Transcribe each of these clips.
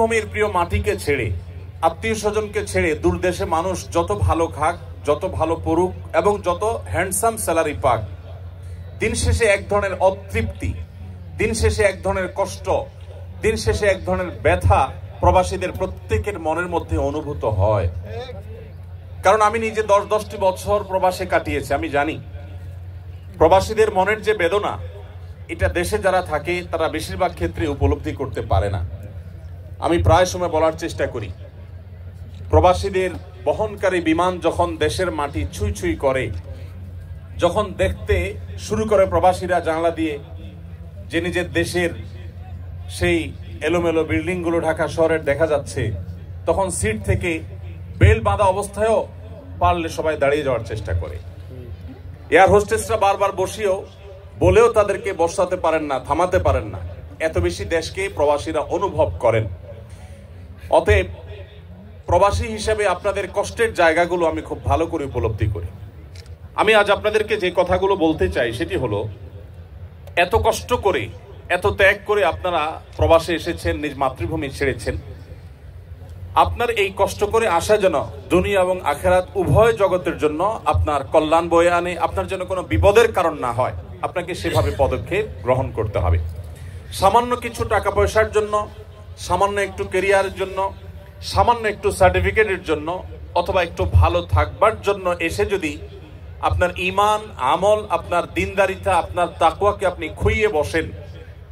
ভূমির প্রিয় মাটিকে ছেড়ে, আত্মীয় স্বজনকে ছেড়ে দূর দেশে মানুষ যত ভালো খাক, যত ভালো পড়ুক এবং যত হ্যান্ডসাম স্যালারি পাক, দিন শেষে এক ধরনের অতৃপ্তি, দিন শেষে এক ধরনের কষ্ট, দিন শেষে এক ধরনের ব্যথা প্রবাসীদের প্রত্যেকের মনের মধ্যে অনুভূত হয়। কারণ আমি নিজে 10-10টি বছর প্রবাসে কাটিয়েছি, আমি জানি প্রবাসীদের মনের যে বেদনা, এটা দেশে যারা থাকে তারা বেশিরভাগ ক্ষেত্রে উপলব্ধি করতে পারে না। আমি প্রায় সময় বলার চেষ্টা করি, প্রবাসীদের বহনকারী বিমান যখন দেশের মাটি ছুঁই ছুঁই করে, যখন দেখতে শুরু করে প্রবাসীরা জানলা দিয়ে যে নিজের দেশের সেই এলোমেলো বিল্ডিংগুলো ঢাকা শহরের দেখা যাচ্ছে, তখন সিট থেকে বেল বাঁধা অবস্থায়ও পারলে সবাই দাঁড়িয়ে যাওয়ার চেষ্টা করে। এয়ার হোস্টেসরা বারবার বলেও তাদেরকে বসাতে পারেন না, থামাতে পারেন না। এত বেশি দেশকে প্রবাসীরা অনুভব করেন। অতএব প্রবাসী হিসেবে আপনাদের কষ্টের জায়গাগুলো আমি খুব ভালো করে উপলব্ধি করি। আমি আজ আপনাদেরকে যে কথাগুলো বলতে চাই সেটি হলো, এত কষ্ট করে, এত ত্যাগ করে আপনারা প্রবাসে এসেছেন, নিজ মাতৃভূমি ছেড়েছেন। আপনার এই কষ্ট করে আসা যেন দুনিয়া এবং আখিরাত উভয় জগতের জন্য আপনার কল্যাণ বয়ে আনে, আপনার জন্য কোনো বিপদের কারণ না হয়, আপনাকে সেভাবে পদক্ষেপ গ্রহণ করতে হবে। সামান্য কিছু টাকা পয়সার জন্য, সামান্য একটু কেরিয়ারের জন্য, সামান্য একটু সার্টিফিকেটের জন্য, অথবা একটু ভালো থাকবার জন্য এসে যদি আপনার ঈমান, আমল, আপনার দিনদারিতা, আপনার তাকওয়াকে আপনি খুইয়ে বসেন,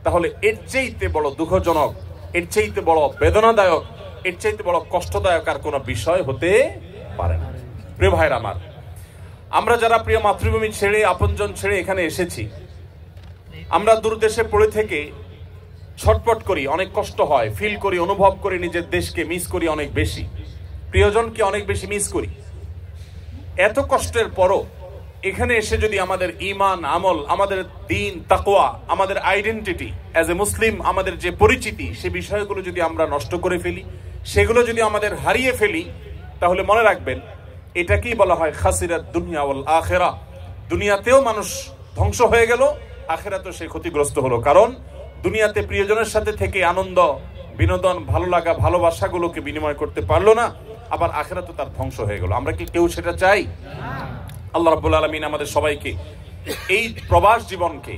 তাহলে এর চাইতে বড় দুঃখজনক, এর চাইতে বড় বেদনাদায়ক, এর চাইতে বড় কষ্টদায়ক আর কোনো বিষয় হতে পারে না। প্রিয় ভাইরা আমার, আমরা যারা প্রিয় মাতৃভূমি ছেড়ে, আপনজন ছেড়ে এখানে এসেছি, আমরা দূর দেশে পড়ে থেকে ছটপট করি, অনেক কষ্ট হয়, ফিল করি, অনুভব করি, নিজের দেশকে মিস করি অনেক বেশি, প্রিয়জনকে অনেক বেশি মিস করি। এত কষ্টের পরও এখানে এসে যদি আমাদের ঈমান, আমল, আমাদের দ্বীন, তাকওয়া, আমাদের আইডেন্টিটি অ্যাজ এ মুসলিম, আমাদের যে পরিচিতি, সে বিষয়গুলো যদি আমরা নষ্ট করে ফেলি, সেগুলো যদি আমাদের হারিয়ে ফেলি, তাহলে মনে রাখবেন এটাকেই বলা হয় খাসিরাত দুনিয়া ওয়াল আখিরা। দুনিয়াতেও মানুষ ধ্বংস হয়ে গেল, আখিরাতেও সে ক্ষতিগ্রস্ত হলো। কারণ দুনিয়াতে প্রিয়জনের সাথে থেকে আনন্দ, বিনোদন, ভালো লাগা, ভালোবাসাগুলোকে বিনিময় করতে পারলো না, আবার আখিরাতে তার ধ্বংস হয়ে গেল। আমরা কি কেউ সেটা চাই? আল্লাহ রাব্বুল আলামিন আমাদের সবাইকে এই প্রবাস জীবনকে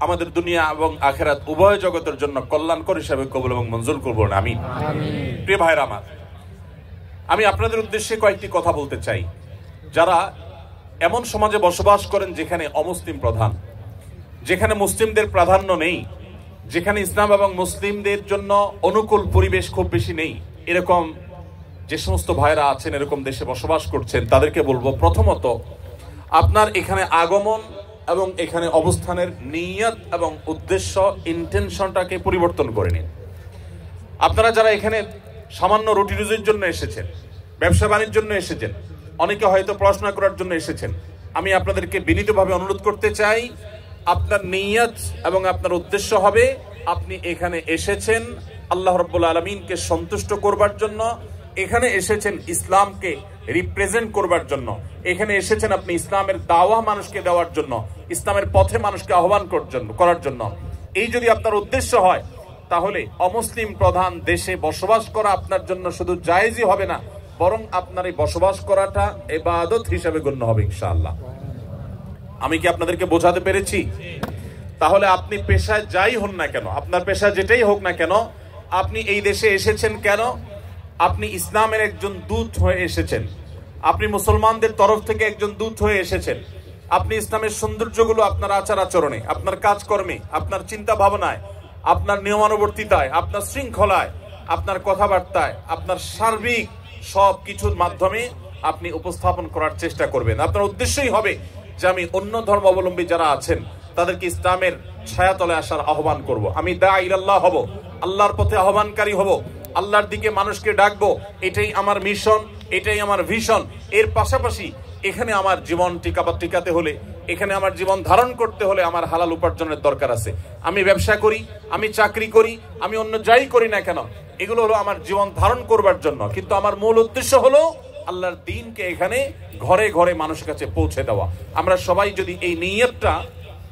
আমাদের দুনিয়া এবং আখিরাত উভয় জগতের জন্য কল্যাণকর হিসাবে কবুল এবং মঞ্জুর করবেন, আমিন। প্রিয় ভাইরা আমার, আমি আপনাদের উদ্দেশ্যে কয়েকটি কথা বলতে চাই। যারা এমন সমাজে বসবাস করেন যেখানে অমুসলিম প্রধান, যেখানে মুসলিমদের প্রাধান্য নেই, যেখানে ইসলাম এবং মুসলিমদের জন্য অনুকূল পরিবেশ খুব বেশি নেই, এরকম যে সমস্ত ভাইরা আছেন, এরকম দেশে বসবাস করছেন, তাদেরকে বলবো, প্রথমত আপনার এখানে আগমন এবং এখানে অবস্থানের নিয়ত এবং উদ্দেশ্য, ইন্টেনশনটাকে পরিবর্তন করে নিন। আপনারা যারা এখানে সামান্য রুটি রুজির জন্য এসেছেন, ব্যবসা বাণিজ্যের জন্য এসেছেন, অনেকে হয়তো পড়াশোনা করার জন্য এসেছেন, আমি আপনাদেরকে বিনীতভাবে অনুরোধ করতে চাই, আপনার নিয়ত এবং আপনার উদ্দেশ্য হবে আপনি এখানে এসেছেন আল্লাহ রাব্বুল আলামিনকে সন্তুষ্ট করবার জন্য, এখানে এসেছেন ইসলামকে রিপ্রেজেন্ট করবার জন্য, এখানে এসেছেন আপনি ইসলামের দাওয়া মানুষকে দেওয়ার জন্য, ইসলামের পথে মানুষকে আহ্বান করার জন্য। এই যদি আপনার উদ্দেশ্য হয়, তাহলে অমুসলিম প্রধান দেশে বসবাস করা আপনার জন্য শুধু জায়েজই হবে না, বরং আপনার এই বসবাস করাটা ইবাদত হিসেবে গণ্য হবে ইনশাআল্লাহ। আমি কি আপনাদেরকে বোঝাতে পেরেছি? তাহলে আপনি পেশায় যাই হন না কেন, আপনার পেশা যেটাই হোক না কেন, আপনি এই দেশে এসেছেন কেন? আপনি ইসলামের একজন দূত হয়ে এসেছেন, আপনি মুসলমানদের তরফ থেকে একজন দূত হয়ে এসেছেন। আপনি ইসলামের সৌন্দর্যগুলো আপনার আচার আচরণে, আপনার কাজকর্মে, আপনার চিন্তা ভাবনায়, আপনার নিয়মানুবর্তিতায়, আপনার শৃঙ্খলায়, আপনার কথাবার্তায়, আপনার সার্বিক সব কিছুর মাধ্যমে আপনি উপস্থাপন করার চেষ্টা করবেন। আপনার উদ্দেশ্যই হবে যে আমি অন্য ধর্মাবলম্বী যারা আছেন তাদেরকে ইসলামের ছায়াতলে আসার আহ্বান করব, আমি দাঈ ইলাল্লাহ হব, আল্লাহর পথে আহ্বানকারী হব, আল্লাহর দিকে মানুষকে ডাকবো। এটাই আমার মিশন, এটাই আমার ভিশন। এর পাশাপাশি এখানে আমার জীবন টিকাতে হলে, এখানে আমার জীবন ধারণ করতে হলে আমার হালাল উপার্জনের দরকার আছে। আমি ব্যবসা করি, আমি চাকরি করি, আমি অন্য যাই করি না কেন, এগুলো হলো আমার জীবন ধারণ করবার জন্য, কিন্তু আমার মূল উদ্দেশ্য হলো আল্লাহর দ্বীনকে এখানে ঘরে ঘরে মানুষের কাছে পৌঁছে দেওয়া। আমরা সবাই যদি এই নিয়তটা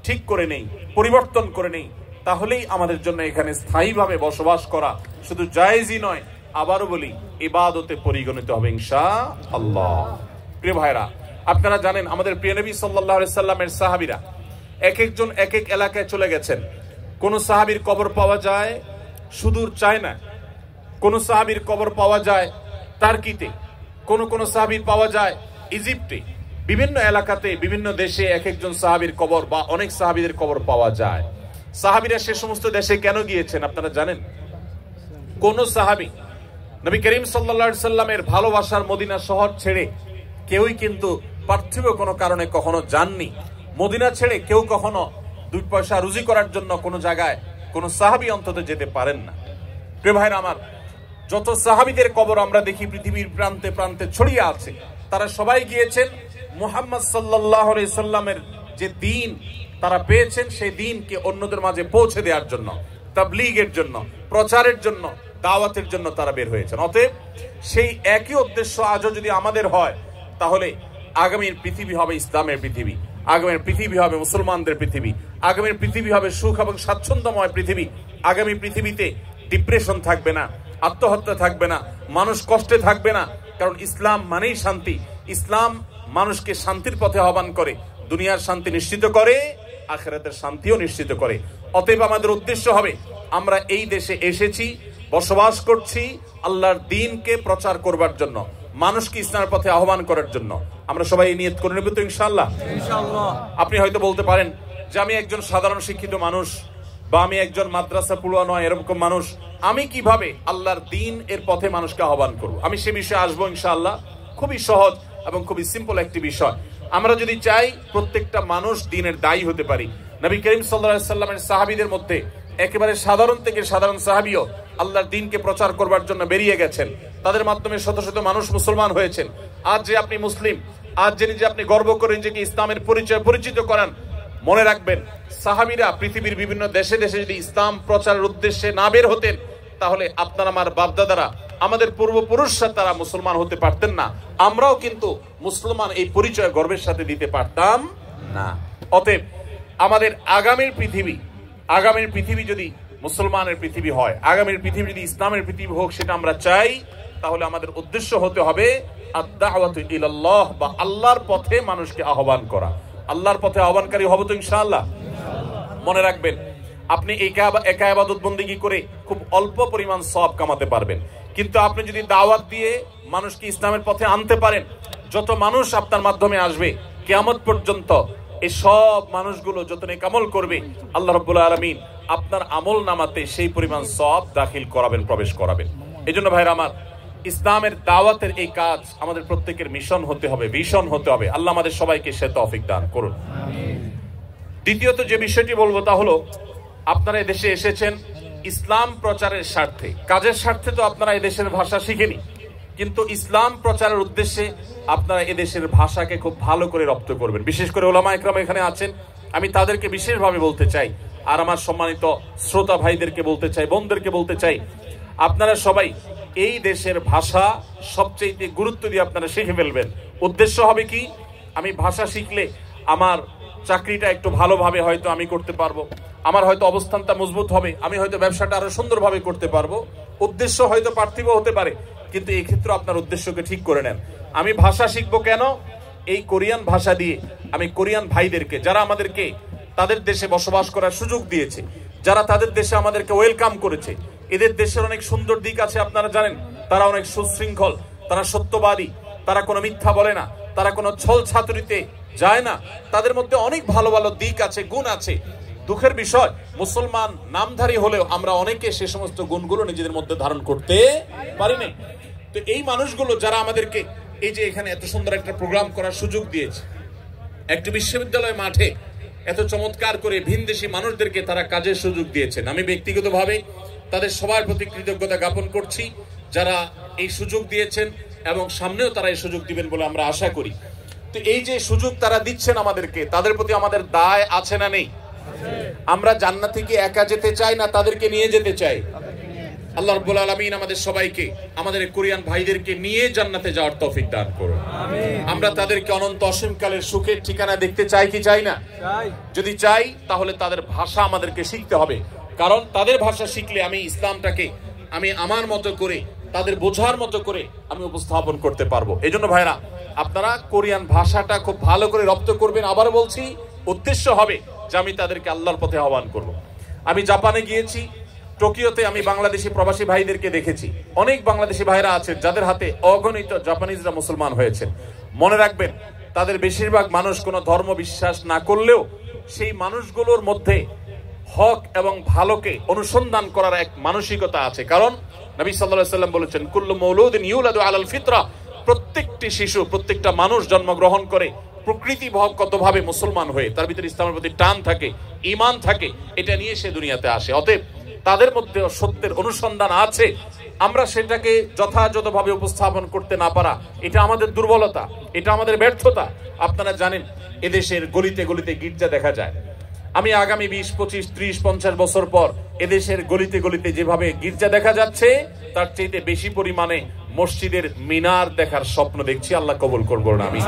ঠিক করে নেই, পরিবর্তন করে নেই, তাহলেই আমাদের জন্য এখানে স্থায়ীভাবে বসবাস করা শুধু জায়েজই নয়, আবারও বলি ইবাদতে পরিগণিত হবে ইনশাআল্লাহ। প্রিয় ভাইরা, আপনারা জানেন আমাদের প্রিয় নবী সাল্লাল্লাহু আলাইহি সাল্লামের সাহাবীরা এক একজন এক এক এলাকায় চলে গেছেন। কোন সাহাবীর কবর পাওয়া যায় সুদূর চায়না, কোন সাহাবীর কবর পাওয়া যায় টার্কিতে, কোন সাহাবীর পাওয়া যায় ইজিপ্টে। বিভিন্ন এলাকাতে বিভিন্ন দেশে এক একজন সাহাবীর কবর বা অনেক সাহাবীদের কবর পাওয়া যায়। সাহাবীরা সে সমস্ত দেশে কেন গিয়েছেন আপনারা জানেন? কোন সাহাবী নবী করিম সাল্লাল্লাহু আলাইহি সাল্লামের ভালোবাসার মদিনা শহর ছেড়ে কেউই কিন্তু পার্থিব কোনো কারণে কখনো যাননি। মদিনা ছেড়ে কেউ কখনো 2 পয়সা রুজি করার জন্য কোনো জায়গায় কোন সাহাবী অন্তত যেতে পারেন না। প্রিয় ভাইরা আমার, যত সাহাবীদের কবর আমরা দেখি পৃথিবীর প্রান্তে প্রান্তে ছড়িয়ে আছে, তারা সবাই গিয়েছেন মুহাম্মদ সাল্লাল্লাহু আলাইহি সাল্লামের যে দ্বীন তারা পেয়েছেন সেই দ্বীনকে অন্যদের মাঝে পৌঁছে দেওয়ার জন্য, তাবলীগের জন্য, প্রচারের জন্য, দাওয়াতের জন্য তারা বের হয়েছেন। অতএব সেই একই উদ্দেশ্য আজও যদি আমাদের হয়, তাহলে আগামীর পৃথিবী হবে ইসলামের পৃথিবী, আগামীর পৃথিবী হবে মুসলমানদের পৃথিবী, আগামীর পৃথিবী হবে সুখ এবং স্বাচ্ছন্দ্যময় পৃথিবী। আগামী পৃথিবীতে ডিপ্রেশন থাকবে না, আত্মহত্যা থাকবে না, মানুষ কষ্টে থাকবে না। কারণ ইসলাম মানেই শান্তি। ইসলাম মানুষকে শান্তির পথে আহ্বান করে, দুনিয়ার শান্তি নিশ্চিত করে, আখিরাতের শান্তিও নিশ্চিত করে। অতএব আমাদের উদ্দেশ্য হবে আমরা এই দেশে এসেছি, বসবাস করছি আল্লাহর দ্বীনকে প্রচার করবার জন্য, মানুষকে ইসলামের পথে আহ্বান করার জন্য। আমরা সবাই নিয়ত করে নেব তো ইনশাআল্লাহ। আপনি হয়তো বলতে পারেন যে আমি একজন সাধারণ শিক্ষিত মানুষ বা আমি একজন মাদ্রাসা পড়ুয়া নয় এরকম মানুষ, আমি কিভাবে আল্লাহর দ্বীন এর পথে মানুষকে আহ্বান করব? আমি সে বিষয়ে আসবো ইনশাআল্লাহ। খুবই সহজ এবং খুবই সিম্পল একটি বিষয়। আমরা যদি চাই প্রত্যেকটা মানুষ দ্বীনের দায়ী হতে পারি, নবী করিম সাল্লাল্লাহু আলাইহি সাল্লামের সাহাবীদের মধ্যে একেবারে সাধারণ থেকে সাধারণ সাহাবীও আল্লাহর দ্বীনকে প্রচার করবার জন্য বেরিয়ে গেছেন। তাদের মাধ্যমে শত শত মানুষ মুসলমান হয়েছেন। আজ যে আপনি মুসলিম, আজ যে নিজে আপনি গর্ব করে নিজেকে ইসলামের পরিচয় পরিচিত করান, মনে রাখবেন সাহাবীরা পৃথিবীর বিভিন্ন দেশে দেশে যদি ইসলাম প্রচারের উদ্দেশ্যে না বের হতেন, তাহলে আপনার আমার বাপদাদারা, আমাদের পূর্বপুরুষরা তারা মুসলমান হতে পারতেন না। আমরাও কিন্তু মুসলমান এই পরিচয় গর্বের সাথে দিতে পারতাম না। অতএব আমাদের আগামীর পৃথিবী যদি মুসলমানের পৃথিবী হয়, আগামীর পৃথিবী যদি ইসলামের পৃথিবী হোক, সেটা আমরা চাই, তাহলে আমাদের উদ্দেশ্য হতে হবে আদ-দাওয়াতু ইলাল্লাহ, বা আল্লাহর পথে মানুষকে আহ্বান করা। আল্লাহর পথে আহ্বানকারী হব তো ইনশাআল্লাহ। মনে রাখবেন, আপনি একা ইবাদত বন্দেগী করে খুব অল্প পরিমাণ সওয়াব কামাতে পারবেন, কিন্তু আপনি যদি দাওয়াত দিয়ে মানুষকে ইসলামের পথে আনতে পারেন, যত মানুষ আপনার মাধ্যমে আসবে কিয়ামত পর্যন্ত, এই সব মানুষগুলো যত নেক আমল করবে, আল্লাহ রাব্বুল আলামিন আপনার আমল নামাতে সেই পরিমাণ সওয়াব দাখিল করাবেন, প্রবেশ করাবেন। এজন্য ভাইরা আমার, ইসলামের দাওয়াতের এই কাজ আমাদের প্রত্যেকের মিশন হতে হবে, ভিশন হতে হবে। আল্লাহ আমাদের সবাইকে সে তৌফিক দান করুন। দ্বিতীয়ত যে বিষয়টি বলবো তা হলো, আপনারা এদেশে এসেছেন ইসলাম প্রচারের স্বার্থে, কাজের স্বার্থে তো আপনারা এদেশের ভাষা শিখেনি, কিন্তু ইসলাম প্রচারের উদ্দেশ্যে আপনারা এদেশের ভাষাকে খুব ভালো করে রপ্ত করবেন। বিশেষ করে ওলামা ইকরাম এখানে আছেন, আমি তাদেরকে বিশেষভাবে বলতে চাই, আর আমার সম্মানিত শ্রোতা ভাইদেরকে বলতে চাই, বোনদেরকে বলতে চাই, আপনারা সবাই এই দেশের ভাষা সবচেয়ে গুরুত্ব দিয়ে আপনারা শিখে ফেলবেন। উদ্দেশ্য হবে কি, আমি ভাষা শিখলে আমার চাকরিটা একটু ভালোভাবে হয়তো আমি করতে পারবো, আমার হয়তো অবস্থানটা মজবুত হবে, আমি হয়তো ব্যবসাটা আরো সুন্দরভাবে করতে পারবো। উদ্দেশ্য হয়তো পার্থিব হতে পারে, কিন্তু এই ক্ষেত্রে আপনার উদ্দেশ্যকে ঠিক করে নেন। আমি ভাষা শিখবো কেন? এই কোরিয়ান ভাষা দিয়ে আমি কোরিয়ান ভাইদেরকে, যারা আমাদেরকে তাদের দেশে বসবাস করার সুযোগ দিয়েছে, যারা তাদের দেশে আমাদেরকে ওয়েলকাম করেছে, এদের দেশের অনেক সুন্দর দিক আছে আপনারা জানেন। তারা অনেক সুশৃঙ্খল, তারা সত্যবাদী, তারা কোনো মিথ্যা বলে না, তারা কোনো ছল ছাতুরিতে যায় না, তাদের মধ্যে অনেক ভালো ভালো দিক আছে, গুণ আছে। দুঃখের বিষয়, মুসলমান নামধারী হলেও আমরা অনেকে সে সমস্ত গুণগুলো নিজেদের মধ্যে ধারণ করতে পারিনি। তো এই মানুষগুলো যারা আমাদেরকে এই যে এখানে এত সুন্দর একটা প্রোগ্রাম করার সুযোগ দিয়েছে, একটা বিশ্ববিদ্যালয় মাঠে এত চমৎকার করে ভিনদেশী মানুষদেরকে তারা কাজের সুযোগ দিয়েছেন, আমি ব্যক্তিগতভাবে তাদের সবার প্রতি কৃতজ্ঞতা জ্ঞাপন করছি, যারা এই সুযোগ দিয়েছেন এবং সামনেও তারা এই সুযোগ দিবেন বলে আমরা আশা করি। তো এই যে সুযোগ তারা দিচ্ছেন আমাদেরকে, তাদের প্রতি আমাদের দায় আছে না নেই? আমরা জান্নাতে কি একা যেতে চাই না তাদেরকে নিয়ে যেতে চাই? আল্লাহ রাব্বুল আলামিন আমাদের সবাইকে, আমাদের কোরিয়ান ভাইদেরকে নিয়ে জান্নাতে যাওয়ার তৌফিক দান করুন। আমরা তাদেরকে অনন্ত অসীমকালের সুখের ঠিকানা দেখতে চাই কি চাই না? যদি চাই তাহলে তাদের ভাষা আমাদেরকে শিখতে হবে, কারণ তাদের ভাষা শিখলে আমি ইসলামটাকে আমি আমার মতো করে, তাদের বোঝার মতো করে আমি উপস্থাপন করতে পারবো। এই জন্য ভাইরা, আপনারা কোরিয়ান ভাষাটা খুব ভালো করে রপ্ত করবেন। আবার বলছি, উদ্দেশ্য হবে যে আমি তাদেরকে আল্লাহর পথে আহ্বান করব। আমি জাপানে গিয়েছি, টোকিওতে আমি বাংলাদেশি প্রবাসী ভাইদেরকে দেখেছি। অনেক বাংলাদেশি ভাইরা আছেন যাদের হাতে অগণিত জাপানিজরা মুসলমান হয়েছেন। মনে রাখবেন, তাদের বেশিরভাগ মানুষ কোনো ধর্ম বিশ্বাস না করলেও সেই মানুষগুলোর মধ্যে হক এবং ভালোকে অনুসন্ধান করার এক মানসিকতা আছে। কারণ নবী সাল্লাল্লাহু আলাইহি ওয়াসাল্লাম বলেছেন, কুল্লু মাউলুদিন ইউলাদু আলাল ফিতরা, প্রত্যেকটি শিশু, প্রত্যেকটা মানুষ জন্মগ্রহণ করে প্রকৃতিগতভাবে মুসলমান হয়ে, তার ভিতরে ইসলামের প্রতি টান থাকে, ঈমান থাকে, এটা নিয়ে সে দুনিয়াতে আসে। অতএব তাদের মধ্যে সত্যের অনুসন্ধান আছে। আমরা সেটাকে যথাযথভাবে উপস্থাপন করতে না পারা, এটা আমাদের দুর্বলতা, এটা আমাদের ব্যর্থতা। আপনারা জানেন, এদেশের গলিতে গলিতে গির্জা দেখা যায়। আমি আগামী 20, 25, 30, 50 বছর পর এদেশের গলিতে গলিতে যেভাবে গির্জা দেখা যাচ্ছে, তার চাইতে বেশি পরিমাণে মসজিদের মিনার দেখার স্বপ্ন দেখছি। আল্লাহ কবুল করবো না আমি।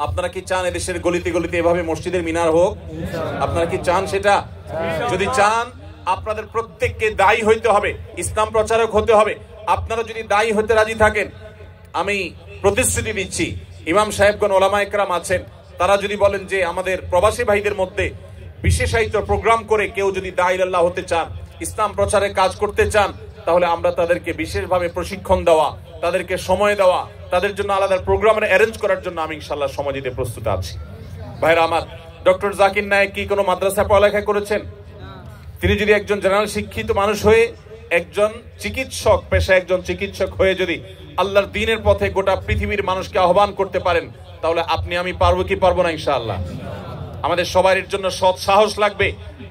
আপনারা কি চান এদেশের গলিতে গলিতে এভাবে মসজিদের মিনার হোক? আপনারা কি চান সেটা? যদি চান, আপনাদের প্রত্যেককে দায়ী হইতে হবে, ইসলাম প্রচারক হতে হবে। আপনারা যদি দায়ী হতে রাজি থাকেন, আমি প্রতিশ্রুতি দিচ্ছি, ইমাম সাহেবগণ, ওলামা একরাম আছেন, তারা যদি বলেন যে আমাদের প্রবাসী ভাইদের মধ্যে বিশেষায়িত প্রোগ্রাম করে কেউ যদি দায়ী আল্লাহ হতে চান, ইসলাম প্রচারে কাজ করতে চান, তাহলে আমরা তাদেরকে বিশেষভাবে প্রশিক্ষণ দেওয়া, তাদেরকে সময় দেওয়া, তাদের জন্য আলাদা প্রোগ্রামের অ্যারেঞ্জ করার জন্য আমি ইনশাআল্লাহ সময় দিতে প্রস্তুত আছি। ভাইরা আমার, ডক্টর জাকির নায়েক কি কোনো মাদ্রাসা পড়ালেখা করেছেন? তিনি যদি একজন জেনারেল শিক্ষিত মানুষ হয়ে, একজন চিকিৎসক পেশায় একজন চিকিৎসক হয়ে যদি আল্লাহর দ্বীনের পথে গোটা পৃথিবীর মানুষকে আহ্বান করতে পারেন, তাহলে আপনি আমি পারবো কি পারবো না? ইনশাআল্লাহ। আমাদের সবার এর জন্য সৎ সাহস লাগবে।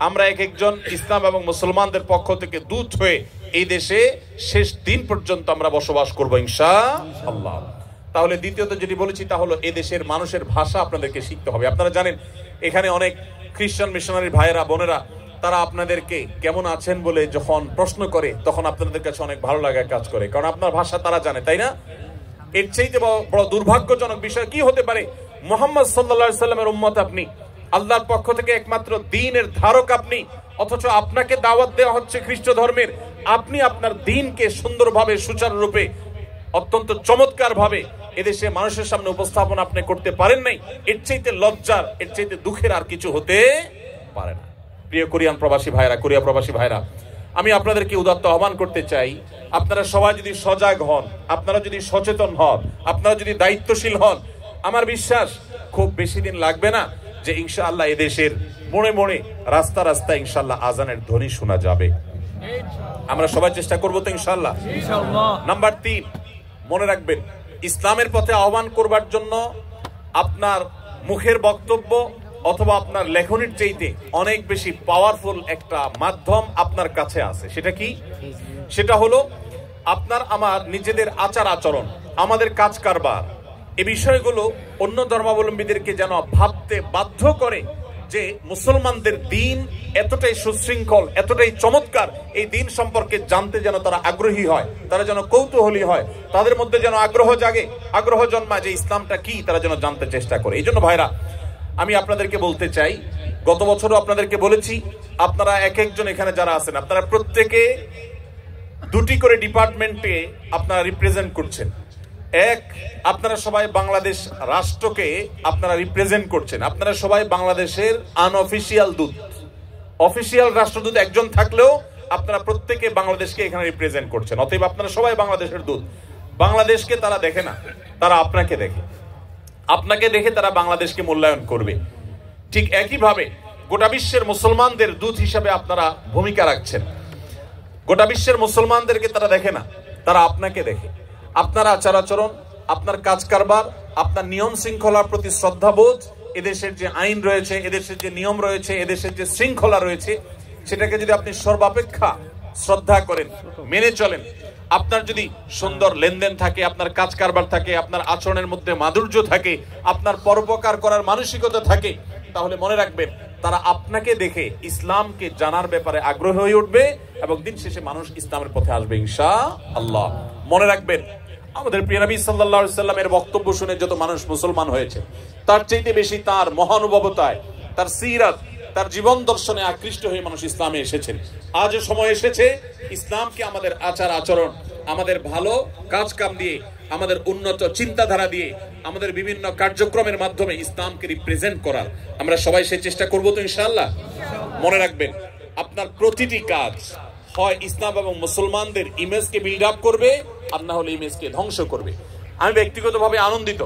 আমরা এক একজন ইসলাম এবং মুসলমানদের পক্ষ থেকে দূত হয়ে এই দেশে শেষ দিন পর্যন্ত আমরা বসবাস করবো ইনশাআল্লাহ। তাহলে দ্বিতীয়ত যেটি বলেছি, তা হলো এই দেশের মানুষের ভাষা আপনাদেরকে শিখতে হবে। আপনারা জানেন, এখানে অনেক খ্রিস্টান মিশনারি ভাইয়েরা, বোনেরা, তারা আপনাদেরকে কেমন আছেন বলে যখন প্রশ্ন করে, তখন আপনাদের কাছে অনেক ভালো লাগা কাজ করে, কারণ আপনার ভাষা তারা জানে, তাই না? এর চাইতে বড় দুর্ভাগ্যজনক বিষয় কি হতে পারে? মুহাম্মদ সাল্লাল্লাহু আলাইহি সাল্লামের উম্মত আপনি, আল্লাহর পক্ষ থেকে একমাত্র দ্বীনের ধারক আপনি, অথচ আপনাকে দাওয়াত দেওয়া হচ্ছে খ্রিস্ট ধর্মের। আপনি আপনার দ্বীনকে সুন্দরভাবে, সুচারুরূপে, অত্যন্ত চমৎকার ভাবে এদেশে মানুষের সামনে উপস্থাপন আপনি করতে পারেন নাই। এর চাইতে লজ্জার, এর চাইতে দুঃখের আর কিছু হতে পারে না। প্রিয় কোরিয়ান প্রবাসী ভাইরা, কোরিয়া প্রবাসী ভাইরা, আমি আপনাদেরকে উদাত্ত আহ্বান করতে চাই, আপনারা সবাই যদি সজাগ হন, আপনারা যদি সচেতন হন, আপনারা যদি দায়িত্বশীল হন, আমার বিশ্বাস খুব বেশি দিন লাগবে না যে ইনশাআল্লাহ এদেশের মোড়ে মোড়ে, রাস্তা রাস্তায় ইনশাআল্লাহ আজানের ধ্বনি শোনা যাবে। আমরা সবাই চেষ্টা করবো তো ইনশাআল্লাহ। নাম্বার 3, মনে রাখবেন, ইসলামের পথে আহ্বান করবার জন্য আপনার মুখের বক্তব্য অথবা আপনার লেখনির চাইতে অনেক বেশি পাওয়ারফুল একটা মাধ্যম আপনার কাছে আছে। সেটা কি? সেটা হলো আপনার আমার নিজেদের আচার আচরণ, আমাদের কাজ কারবার, এই বিষয়গুলো অন্য ধর্মাবলম্বীদেরকে যেন ভাবতে বাধ্য করে যে মুসলমানদের দ্বীন এতটাই সুশৃঙ্খল, এতটাই চমৎকার, এই দ্বীন সম্পর্কে জানতে যেন তারা আগ্রহী হয়, তারা যেন কৌতূহলী হয়, তাদের মধ্যে যেন আগ্রহ জাগে, আগ্রহ জন্মায় যে ইসলামটা কি, তারা যেন জানতে চেষ্টা করে। এই জন্য ভাইরা, আমি আপনাদেরকে বলতে চাই, গত বছরও আপনাদেরকে বলেছি, আপনারা এক একজন এখানে যারা আছেন, আপনারা প্রত্যেকে 2টি করে ডিপার্টমেন্টে আপনারা রিপ্রেজেন্ট করছেন। এক, আপনারা সবাই বাংলাদেশ রাষ্ট্রকে আপনারা রিপ্রেজেন্ট করছেন। আপনারা সবাই বাংলাদেশের আনঅফিসিয়াল দূত। অফিসিয়াল রাষ্ট্রদূত একজন থাকলেও আপনারা প্রত্যেকে বাংলাদেশকে এখানে রিপ্রেজেন্ট করছেন। অতএব আপনারা সবাই বাংলাদেশের দূত। বাংলাদেশকে তারা দেখে না, তারা আপনাকে দেখে। আপনাকে দেখে তারা বাংলাদেশকে মূল্যায়ন করবে। ঠিক একইভাবে গোটা বিশ্বের মুসলমানদের দূত হিসাবে আপনারা ভূমিকা রাখছেন। গোটা বিশ্বের মুসলমানদেরকে তারা দেখে না, তারা আপনাকে দেখে। আপনার আচার আচরণ, আপনার কাজ কারবার, আপনার নিয়ম শৃঙ্খলার প্রতি শ্রদ্ধাবোধ, এদেশের যে আইন রয়েছে, এদেশের যে নিয়ম রয়েছে, এদেশের যে শৃঙ্খলা রয়েছে, সেটাকে যদি আপনি সর্বাপেক্ষা শ্রদ্ধা করেন, মেনে চলেন, আপনার যদি সুন্দর লেনদেন থাকে, আপনার কাজ কারবার থাকে, আপনার আচরণের মধ্যে মাধুর্য থাকে, আপনার পরোপকার করার মানসিকতা থাকে, তাহলে মনে রাখবেন তারা আপনাকে দেখে ইসলামকে জানার ব্যাপারে আগ্রহী হয়ে উঠবে এবং দিন শেষে মানুষ ইসলামের পথে আসবে ইনশাআল্লাহ। মনে রাখবেন, আমাদের প্রিয় নবী সাল্লাল্লাহু আলাইহি সাল্লামের বক্তব্য শুনে যত মানুষ মুসলমান হয়েছে, তার চাইতে বেশি তার মহানুভবতায়, তার সিরাত, তার জীবন দর্শনে আকৃষ্ট হয়ে মানুষ ইসলামে এসেছেন। আজও সময় এসেছে ইসলামকে আমাদের আচার আচরণ, আমাদের ভালো কাজ কাম দিয়ে, আমাদের উন্নত চিন্তাধারা দিয়ে, আমাদের বিভিন্ন কার্যক্রমের মাধ্যমে ইসলামকে রিপ্রেজেন্ট করার আমরা সবাই সেই চেষ্টা করবো তো ইনশাআল্লাহ। মনে রাখবেন, আপনার প্রতিটি কাজ হয় ইসলাম এবং মুসলমানদের ইমেজকে বিল্ড আপ করবে, আর না হলে ইমেজকে ধ্বংস করবে। আমি ব্যক্তিগতভাবে আনন্দিত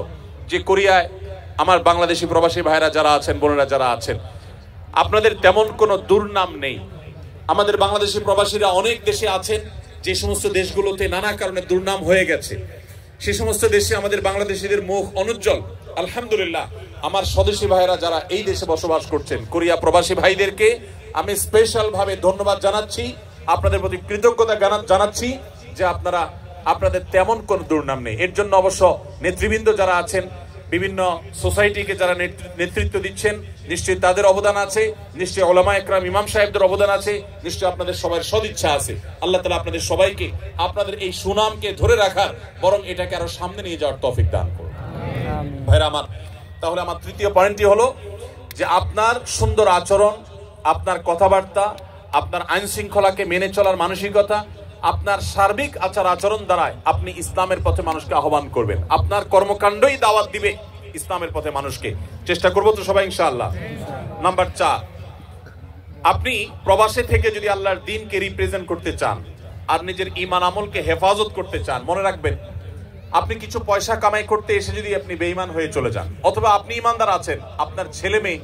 যে কোরিয়ায় আমার বাংলাদেশি প্রবাসী ভাইরা যারা আছেন, বোনেরা যারা আছেন, আপনাদের তেমন কোনো দুর্নাম নেই। আমাদের বাংলাদেশি প্রবাসীরা অনেক দেশে আছেন যে সমস্ত দেশগুলোতে নানা কারণে দুর্নাম হয়ে গেছে, সে সমস্ত দেশে আমাদের বাংলাদেশিদের মুখ অনুজ্জ্বল। আলহামদুলিল্লাহ, আমার স্বদেশী ভাইরা যারা এই দেশে বসবাস করছেন, কোরিয়া প্রবাসী ভাইদেরকে আমি স্পেশাল ভাবে ধন্যবাদ জানাচ্ছি, আপনাদের প্রতি কৃতজ্ঞতা জানাচ্ছি যে আপনাদের তেমন কোন দুর্নাম নেই। এর জন্য অবশ্য নেতৃবৃন্দ যারা আছেন, বিভিন্ন সোসাইটিকে যারা নেতৃত্ব দিচ্ছেন, নিশ্চয়ই তাদের অবদান আছে, নিশ্চয়ই উলামা একরাম ইমাম সাহেবদের অবদান আছে, নিশ্চয়ই আপনাদের সবার সদিচ্ছা আছে। আল্লাহ তাআলা আপনাদের সবাইকে আপনাদের এই সুনামকে ধরে রাখার, বরং এটাকে আরো সামনে নিয়ে যাওয়ার তৌফিক দান করুন। ভাইরা আমার, তাহলে আমার তৃতীয় পয়েন্টটি হলো যে আপনার সুন্দর আচরণ, আপনার কথাবার্তা, আপনার আইন শৃঙ্খলাকে মেনে চলার মানসিকতা, আপনার সার্বিক আচার আচরণ দ্বারাই আপনি ইসলামের পথে মানুষকে আহ্বান করবেন। আপনার কর্মকাণ্ডই দাওয়াত দিবে ইসলামের পথে মানুষকে। চেষ্টা করবো তো সবাই ইনশাআল্লাহ। নাম্বার 4, আপনি প্রবাসে থেকে যদি আল্লাহর দ্বীনকে রিপ্রেজেন্ট করতে চান আর নিজের ঈমান আমলকে হেফাজত করতে চান, মনে রাখবেন, আপনি কিছু পয়সা কামাই করতে এসে যদি আপনি বেঈমান হয়ে চলে যান, অথবা আপনি ঈমানদার আছেন, আপনার ছেলে মেয়ে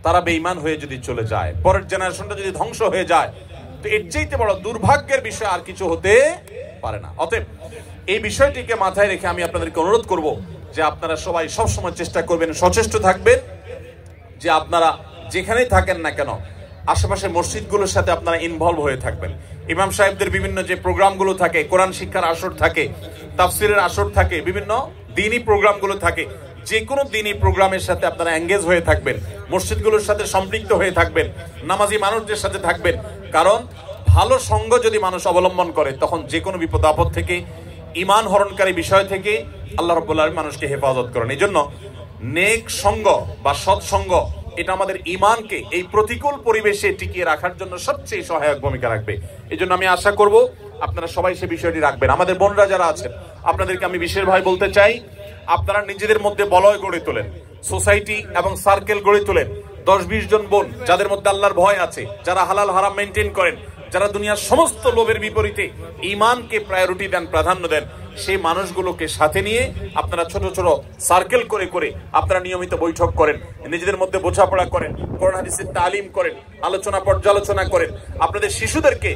তারা বেঈমান হয়ে যদি চলে যায়, পরের জেনারেশনটা যদি ধ্বংস হয়ে যায়, তো এর চাইতে বড় দুর্ভাগ্যের বিষয় আর কিছু হতে পারে না। অতএব এই বিষয়টিকে মাথায় রেখে আমি আপনাদেরকে অনুরোধ করব যে আপনারা সবাই সবসময় চেষ্টা করবেন, সচেষ্ট থাকবেন যে আপনারা যেখানেই থাকেন না কেন আশেপাশে মসজিদগুলোর সাথে আপনারা ইনভলভ হয়ে থাকবেন। ইমাম সাহেবদের বিভিন্ন যে প্রোগ্রামগুলো থাকে, কোরআন শিক্ষার আসর থাকে, তাফসিরের আসর থাকে, বিভিন্ন দ্বীনি প্রোগ্রামগুলো থাকে, যে কোনো দ্বীনি প্রোগ্রামের সাথে আপনারা এঙ্গেজ হয়ে থাকবেন, মসজিদগুলোর সাথে সম্পৃক্ত হয়ে থাকবেন, নামাজি মানুষদের সাথে থাকবেন। কারণ ভালো সঙ্গ যদি মানুষ অবলম্বন করে, তখন যে কোনো বিপদ আপদ থেকে, ঈমান হরণকারী বিষয় থেকে আল্লাহ রাব্বুল আলামিন মানুষকে হেফাজত করেন। এই জন্য নেক সঙ্গ বা সৎসঙ্গ এটা আমাদের ঈমানকে এই প্রতিকূল পরিবেশে টিকিয়ে রাখার জন্য সবচেয়ে সহায়ক ভূমিকা রাখবে। এই জন্য আমি আশা করব আপনারা সবাই সে বিষয়টি রাখবেন। আমাদের বোনরা যারা আছেন, আপনাদেরকে আমি বিশেষভাবে বলতে চাই, আপনারা নিজেদের মধ্যে বলয় গড়ে তোলেন, সোসাইটি এবং সার্কেল গড়ে তোলেন। 10-20 জন বোন যাদের মধ্যে আল্লাহর ভয় আছে, যারা হালাল হারাম মেনটেন করেন, যারা দুনিয়ার সমস্ত লোভের বিপরীতে ঈমানকে প্রায়োরিটি দেন, প্রাধান্য দেন, সেই মানুষগুলোকে সাথে নিয়ে আপনারা ছোট ছোট সার্কেল করে করে আপনারা নিয়মিত বৈঠক করেন, নিজেদের মধ্যে বোঝাপড়া করেন, কোরআন হাদিসের তালিম করেন, আলোচনা পর্যালোচনা করেন। আপনাদের শিশুদেরকে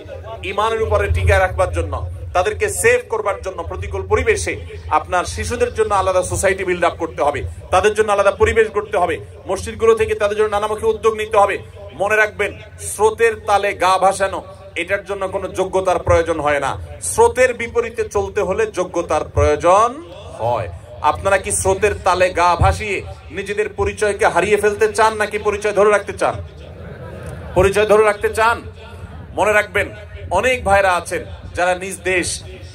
ঈমানের উপরে টিকায় রাখবার জন্য, তাদেরকে সেভ করবার জন্য প্রতিকূল পরিবেশে আপনার শিশুদের জন্য আলাদা সোসাইটি বিল্ড আপ করতে হবে, তাদের জন্য আলাদা পরিবেশ করতে হবে, মসজিদগুলো থেকে তাদের জন্য নানামুখী উদ্যোগ নিতে হবে। মনে রাখবেন, স্রোতের তালে গা ভাসানো এটার জন্য কোনো যোগ্যতার প্রয়োজন হয় না, স্রোতের বিপরীতে চলতে হলে যোগ্যতার প্রয়োজন হয়। আপনারা কি স্রোতের তালে গা ভাসিয়ে নিজেদের পরিচয়কে হারিয়ে ফেলতে চান, নাকি পরিচয় ধরে রাখতে চান? পরিচয় ধরে রাখতে চান। মনে রাখবেন, অনেক ভাইরা আছেন যারা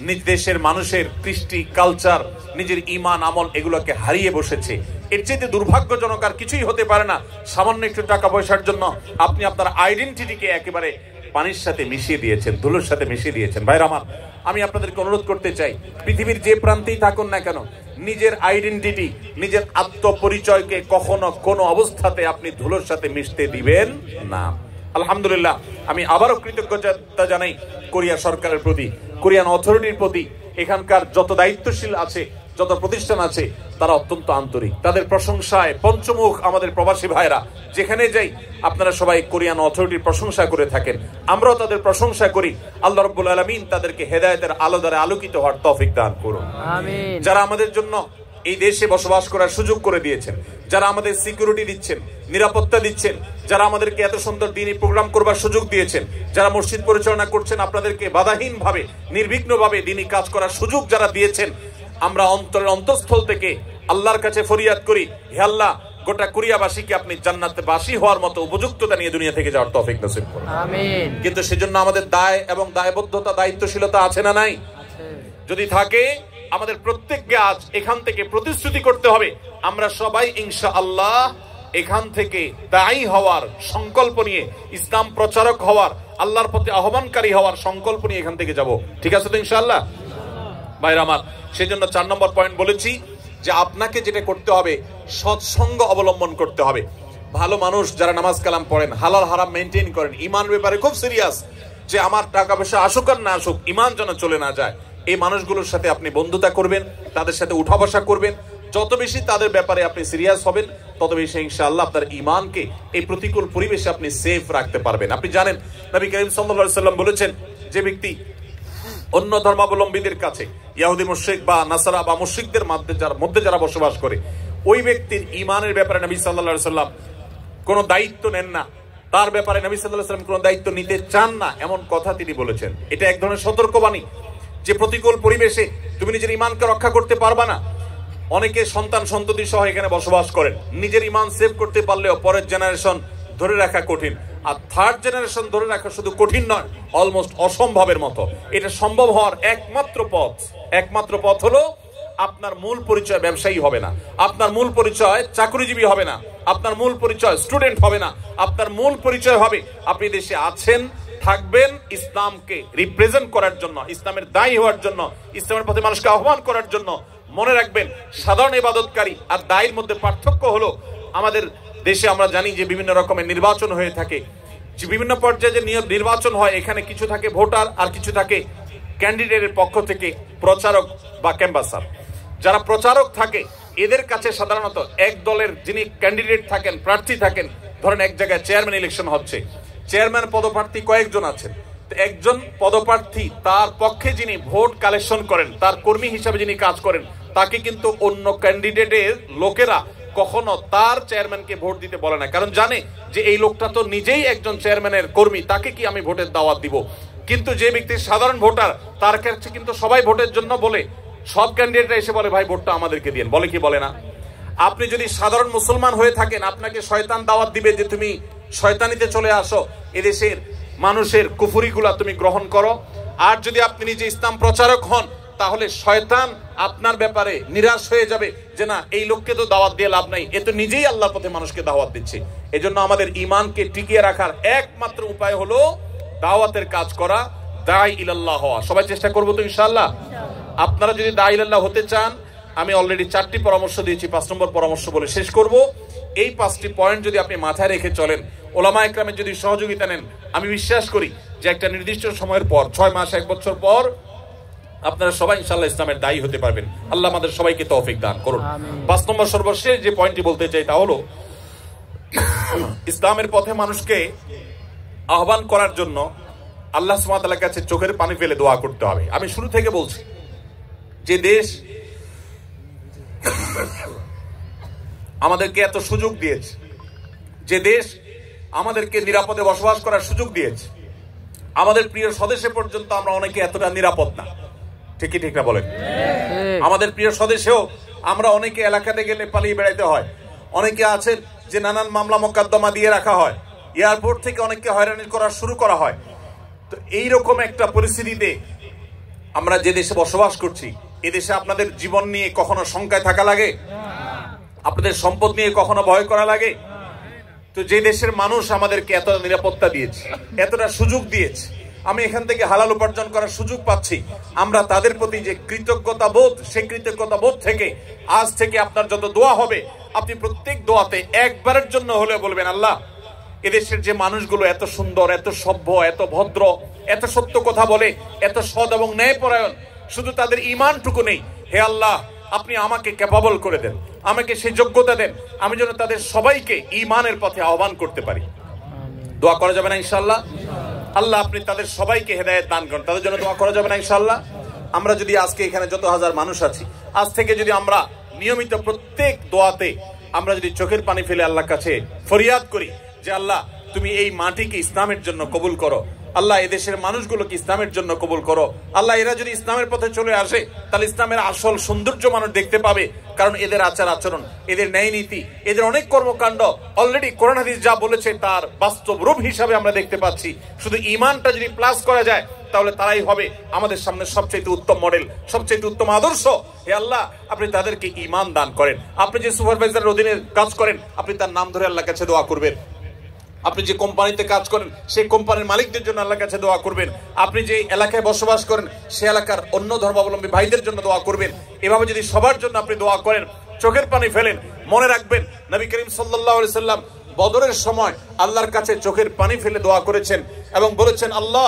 নিজ দেশের মানুষের কৃষ্টি, কালচার, নিজের ঈমান আমল এগুলোকে হারিয়ে বসেছে। এর চাইতে দুর্ভাগ্যজনক আর কিছুই হতে পারে না। সামান্য একটু টাকা পয়সার জন্য আপনি আপনার আইডেন্টিটিকে একেবারে পানির সাথে মিশিয়ে দিয়েছেন, ধুলোর সাথে মিশিয়ে দিয়েছেন। ভাইরা আমার, আমি আপনাদেরকে অনুরোধ করতে চাই, পৃথিবীর যে প্রান্তেই থাকুন না কেন, নিজের আইডেন্টিটি, নিজের আত্মপরিচয়কে কখনো কোনো অবস্থাতে আপনি ধুলোর সাথে মিশতে দিবেন না। আলহামদুলিল্লাহ, আমি আবারও কৃতজ্ঞতা জানাই কোরিয়া সরকারের প্রতি, কোরিয়ান অথরিটির প্রতি। এখানকার যত দায়িত্বশীল আছে, যত প্রতিষ্ঠান আছে, তারা অত্যন্ত আন্তরিক। তাদের প্রশংসায় পঞ্চমুখ আমাদের প্রবাসী ভাইরা যেখানে যাই, আপনারা সবাই কোরিয়ান অথরিটির প্রশংসা করে থাকেন, আমরাও তাদের প্রশংসা করি। আল্লাহ রাব্বুল আলামিন তাদেরকে হেদায়েতের আলো দ্বারা আলোকিত হওয়ার তৌফিক দান করুন। আমিন। যারা আমাদের জন্য এই দেশে বসবাস করার সুযোগ করে দিয়েছেন, যারা আমাদের সিকিউরিটি দিচ্ছেন, নিরাপত্তা দিচ্ছেন, যারা আমাদেরকে এত সুন্দর দ্বীনি প্রোগ্রাম করবার সুযোগ দিয়েছেন, যারা মসজিদ পরিচালনা করছেন, আপনাদেরকে বাধাহীনভাবে, নির্বিঘ্নভাবে দ্বীনি কাজ করার সুযোগ যারা দিয়েছেন, আমরা অন্তরের অন্তঃস্থল থেকে আল্লাহর কাছে ফরিয়াদ করি, হে আল্লাহ, গোটা কোরিয়াবাসীকে আপনি জান্নাতবাসী হওয়ার মতো উপযুক্ততা নিয়ে দুনিয়া থেকে যাওয়ার তৌফিক নসিব করুন। আমিন। কিন্তু সেজন্য আমাদের দায় এবং দায়বদ্ধতা, দায়িত্বশীলতা আছে না নাই? যদি থাকে, আমাদের প্রত্যেককে আজ এখান থেকে প্রতিশ্রুতি করতে হবে, আমরা সবাই ইনশাআল্লাহ এখান থেকে দায়ী হওয়ার সংকল্প নিয়ে, ইসলাম প্রচারক হওয়ার, আল্লাহর প্রতি আহ্বানকারী হওয়ার সংকল্প নিয়ে এখান থেকে যাব। ঠিক আছে তো ইনশাআল্লাহ ভাইরা আমার? সেজন্য 4 নম্বর পয়েন্ট বলেছি যে আপনাকে যেটা করতে হবে, সৎসঙ্গ অবলম্বন করতে হবে। ভালো মানুষ যারা নামাজ কালাম পড়েন, হালাল হারাম মেনটেন করেন, ইমান ব্যাপারে খুব সিরিয়াস, যে আমার টাকা পয়সা আসুক আর না আসুক ইমান যেন চলে না যায়, এই মানুষগুলোর সাথে আপনি বন্ধুতা করবেন, তাদের সাথে উঠা বসা করবেন। যত বেশি তাদের ব্যাপারে আপনি সিরিয়াস হবেন, তত বেশি ইনশাআল্লাহ আপনার ইমানকে এই প্রতিকূল পরিবেশে আপনি সেফ রাখতে পারবেন। আপনি জানেন নবী করিম সাল্লাল্লাহু আলাইহি সাল্লাম বলেছেন, যে ব্যক্তি অন্য ধর্মাবলম্বীদের কাছে, ইহুদি মুশরিক বা নাসারা বা মুশরিকদের মধ্যে যারা বসবাস করে, ওই ব্যক্তির ইমানের ব্যাপারে নবী সাল্লাল্লাহু আলাইহি সাল্লাম কোনো দায়িত্ব নেন না, তার ব্যাপারে নবী সাল্লাল্লাহু আলাইহি সাল্লাম কোনো দায়িত্ব নিতে চান না, এমন কথা তিনি বলেছেন। এটা এক ধরনের সতর্কবাণী যে প্রতিকূল পরিবেশে তুমি নিজের ইমানকে রক্ষা করতে পারবা না। অনেকে সন্তান সন্ততি সহ এখানে বসবাস করেন, নিজের ইমান সেভ করতে পারলেও পরের জেনারেশন ধরে রাখা কঠিন, আর থার্ড জেনারেশন ধরে রাখা শুধু কঠিন নয়, অলমোস্ট অসম্ভবের মতো। এটা সম্ভব হওয়ার একমাত্র পথ হলো আপনার মূল পরিচয় ব্যবসায়ী হবে না, আপনার মূল পরিচয় চাকরিজীবী হবে না, আপনার মূল পরিচয় স্টুডেন্ট হবে না, আপনার মূল পরিচয় হবে আপনি দেশে আছেন, থাকবেন ইসলামকে রিপ্রেজেন্ট করার জন্য, ইসলামের দায়ী হওয়ার জন্য, ইসলামের পথে মানুষকে আহ্বান করার জন্য। মনে রাখবেন, সাধারণ ইবাদতকারী আর দায়ীর মধ্যে পার্থক্য হলো, আমাদের দেশে আমরা জানি যে বিভিন্ন রকমের নির্বাচন হয়ে থাকে, যে বিভিন্ন পর্যায়ে যে নির্বাচন হয়, এখানে কিছু থাকে ভোটার আর কিছু থাকে ক্যান্ডিডেটের পক্ষ থেকে প্রচারক বা ক্যাম্পাসার। যারা প্রচারক থাকে এদের কাছে সাধারণত এক দলের যিনি ক্যান্ডিডেট থাকেন, প্রার্থী থাকেন, ধরেন এক জায়গায় চেয়ারম্যান ইলেকশন হচ্ছে, চেয়ারম্যান পদপ্রার্থী কয়েকজন আছেন, একজন পদপ্রার্থী তার পক্ষে যিনি ভোট কালেকশন করেন, তার কর্মী হিসাবে যিনি কাজ করেন, তাকে কিন্তু অন্য ক্যান্ডিডেটের লোকেরা কখনো তার চেয়ারম্যানকে ভোট দিতে বলে না, কারণ জানে যে এই লোকটা তো নিজেই একজন চেয়ারম্যানের কর্মী, তাকে কি আমি ভোটের দাওয়াত দিব। কিন্তু যে ব্যক্তি সাধারণ ভোটার, তার কাছে কিন্তু সবাই ভোটের জন্য বলে, সব ক্যান্ডিডেটরা এসে বলে ভাই ভোটটা আমাদেরকে দিন, বলে কি বলে না? আপনি যদি সাধারণ মুসলমান হয়ে থাকেন, আপনাকে শয়তান দাওয়াত দিবে যে তুমি শয়তানিতে চলে আসো, এদেশের মানুষের কুফরিগুলা তুমি গ্রহণ করো। আর যদি আপনি নিজে ইসলাম প্রচারক হন, তাহলে শয়তান আপনার ব্যাপারে নিরাশ হয়ে যাবে যে না, এই লোককে তো দাওয়াত দিয়ে লাভ নাই, এ তো নিজেই আল্লাহর পথে মানুষকে দাওয়াত দিচ্ছে। এজন্য আমাদের ইমানকে টিকিয়ে রাখার একমাত্র উপায় হলো দাওয়াতের কাজ করা, দাঈ ইলাল্লাহ হওয়া। সবাই চেষ্টা করবো তো ইনশাআল্লাহ? আপনারা যদি দাঈ ইলাল্লাহ হতে চান, আমি অলরেডি 4টি পরামর্শ দিয়েছি, 5 নম্বর পরামর্শ বলে শেষ করব। এই 5টি পয়েন্ট যদি আপনি মাথায় রেখে চলেন, ওলামা একরামের যদি সহযোগিতা নেন, আমি বিশ্বাস করি যে একটা নির্দিষ্ট সময়ের পর, 6 মাস 1 বছর পর, আপনারা সবাই ইনশাআল্লাহ ইসলামের দায়ী হতে পারবেন। আল্লাহ আমাদের সবাইকে তৌফিক দান করুন। 5 নম্বর সর্বশেষ যে পয়েন্টটি বলতে চাই তা হলো, ইসলামের পথে মানুষকে আহ্বান করার জন্য আল্লাহ সুবহানাহু ওয়া তাআলার কাছে চোখের পানি ফেলে দোয়া করতে হবে। আমি শুরু থেকে বলছি, যে দেশ আমাদেরকে এত সুযোগ দিয়েছে, যে দেশ আমাদেরকে নিরাপদে বসবাস করার সুযোগ দিয়েছে, আমাদের প্রিয় স্বদেশে পর্যন্ত আমরা অনেকে এতটা নিরাপদ না। ঠিকই ঠিক না বলেন? আমাদের প্রিয় স্বদেশেও আমরা অনেকে এলাকাতে গেলে পালিয়ে বেড়াইতে হয়, অনেকে আছেন যে নানান মামলা মোকদ্দমা দিয়ে রাখা হয়, এয়ারপোর্ট থেকে অনেককে হয়রানি করা শুরু করা হয়। তো এইরকম একটা পরিস্থিতিতে আমরা যে দেশে বসবাস করছি, এদেশে আপনাদের জীবন নিয়ে কখনো শঙ্কায় থাকা লাগে? আপনাদের সম্পদ নিয়ে কখনো ভয় করা লাগে? তো যে দেশের মানুষ আমাদেরকে এতটা নিরাপত্তা দিয়েছে, এতটা সুযোগ দিয়েছে, আমি এখান থেকে হালাল উপার্জন করার সুযোগ পাচ্ছি, আমরা তাদের প্রতি যে কৃতজ্ঞতা বোধ, সেই কৃতজ্ঞতা বোধ থেকে আজ থেকে আপনার যত দোয়া হবে, আপনি প্রত্যেক দোয়াতে একবারের জন্য হলে বলবেন, আল্লাহ এদেশের যে মানুষগুলো এত সুন্দর, এত সভ্য, এত ভদ্র, এত সত্য কথা বলে, এত সৎ এবং ন্যায়পরায়ণ, শুধু তাদের ঈমানটুকু নেই, হে আল্লাহ আপনি আমাকে ক্যাপাবল করে দেন, আমাকে সেই যোগ্যতা দেন, আমি যেন তাদের সবাইকে ঈমানের পথে আহ্বান করতে পারি। দোয়া করা যাবে না ইনশাআল্লাহ? আল্লাহ আপনি তাদের সবাইকে হেদায়েত দান করেন, তাদের জন্য দোয়া করা যাবে না ইনশাআল্লাহ? আমরা যদি আজকে এখানে যত হাজার মানুষ আছি, আজ থেকে যদি আমরা নিয়মিত প্রত্যেক দোয়াতে আমরা যদি চোখের পানি ফেলে আল্লাহর কাছে ফরিয়াদ করি যে আল্লাহ তুমি এই মাটিকে ইসলামের জন্য কবুল করো, আল্লাহ এদেশের মানুষগুলোকে ইসলামের জন্য কবুল করো। আল্লাহ এরা যদি ইসলামের পথে চলে আসে তাহলে ইসলামের আসল সৌন্দর্য মানুষ দেখতে পাবে, কারণ এদের আচার আচরণ, এদের ন্যায় নীতি, এদের অনেক কর্মকাণ্ড অলরেডি কোরআন হাদিস যা বলেছে তার বাস্তব রূপ হিসাবে আমরা দেখতে পাচ্ছি। শুধু ঈমানটা যদি প্লাস করা যায় তাহলে তারাই হবে আমাদের সামনে সবচেয়ে উত্তম মডেল, সবচেয়ে উত্তম আদর্শ। হে আল্লাহ, আপনি তাদেরকে ঈমান দান করেন। আপনি যে সুপারভাইজারের অধীনে কাজ করেন আপনি তার নাম ধরে আল্লাহর কাছে দোয়া করবেন। আপনি যে কোম্পানিতে কাজ করেন সেই কোম্পানির মালিকদের জন্য আল্লাহর কাছে দোয়া করবেন। আপনি যে এলাকায় বসবাস করেন সে এলাকার অন্য ধর্মাবলম্বী ভাইদের জন্য দোয়া করবেন। এভাবে যদি সবার জন্য আপনি দোয়া করেন, চোখের পানি ফেলেন, মনে রাখবেন নবী করিম সাল্লাল্লাহু আলাইহি সাল্লাম বদরের সময় আল্লাহর কাছে চোখের পানি ফেলে দোয়া করেছেন এবং বলেছেন, আল্লাহ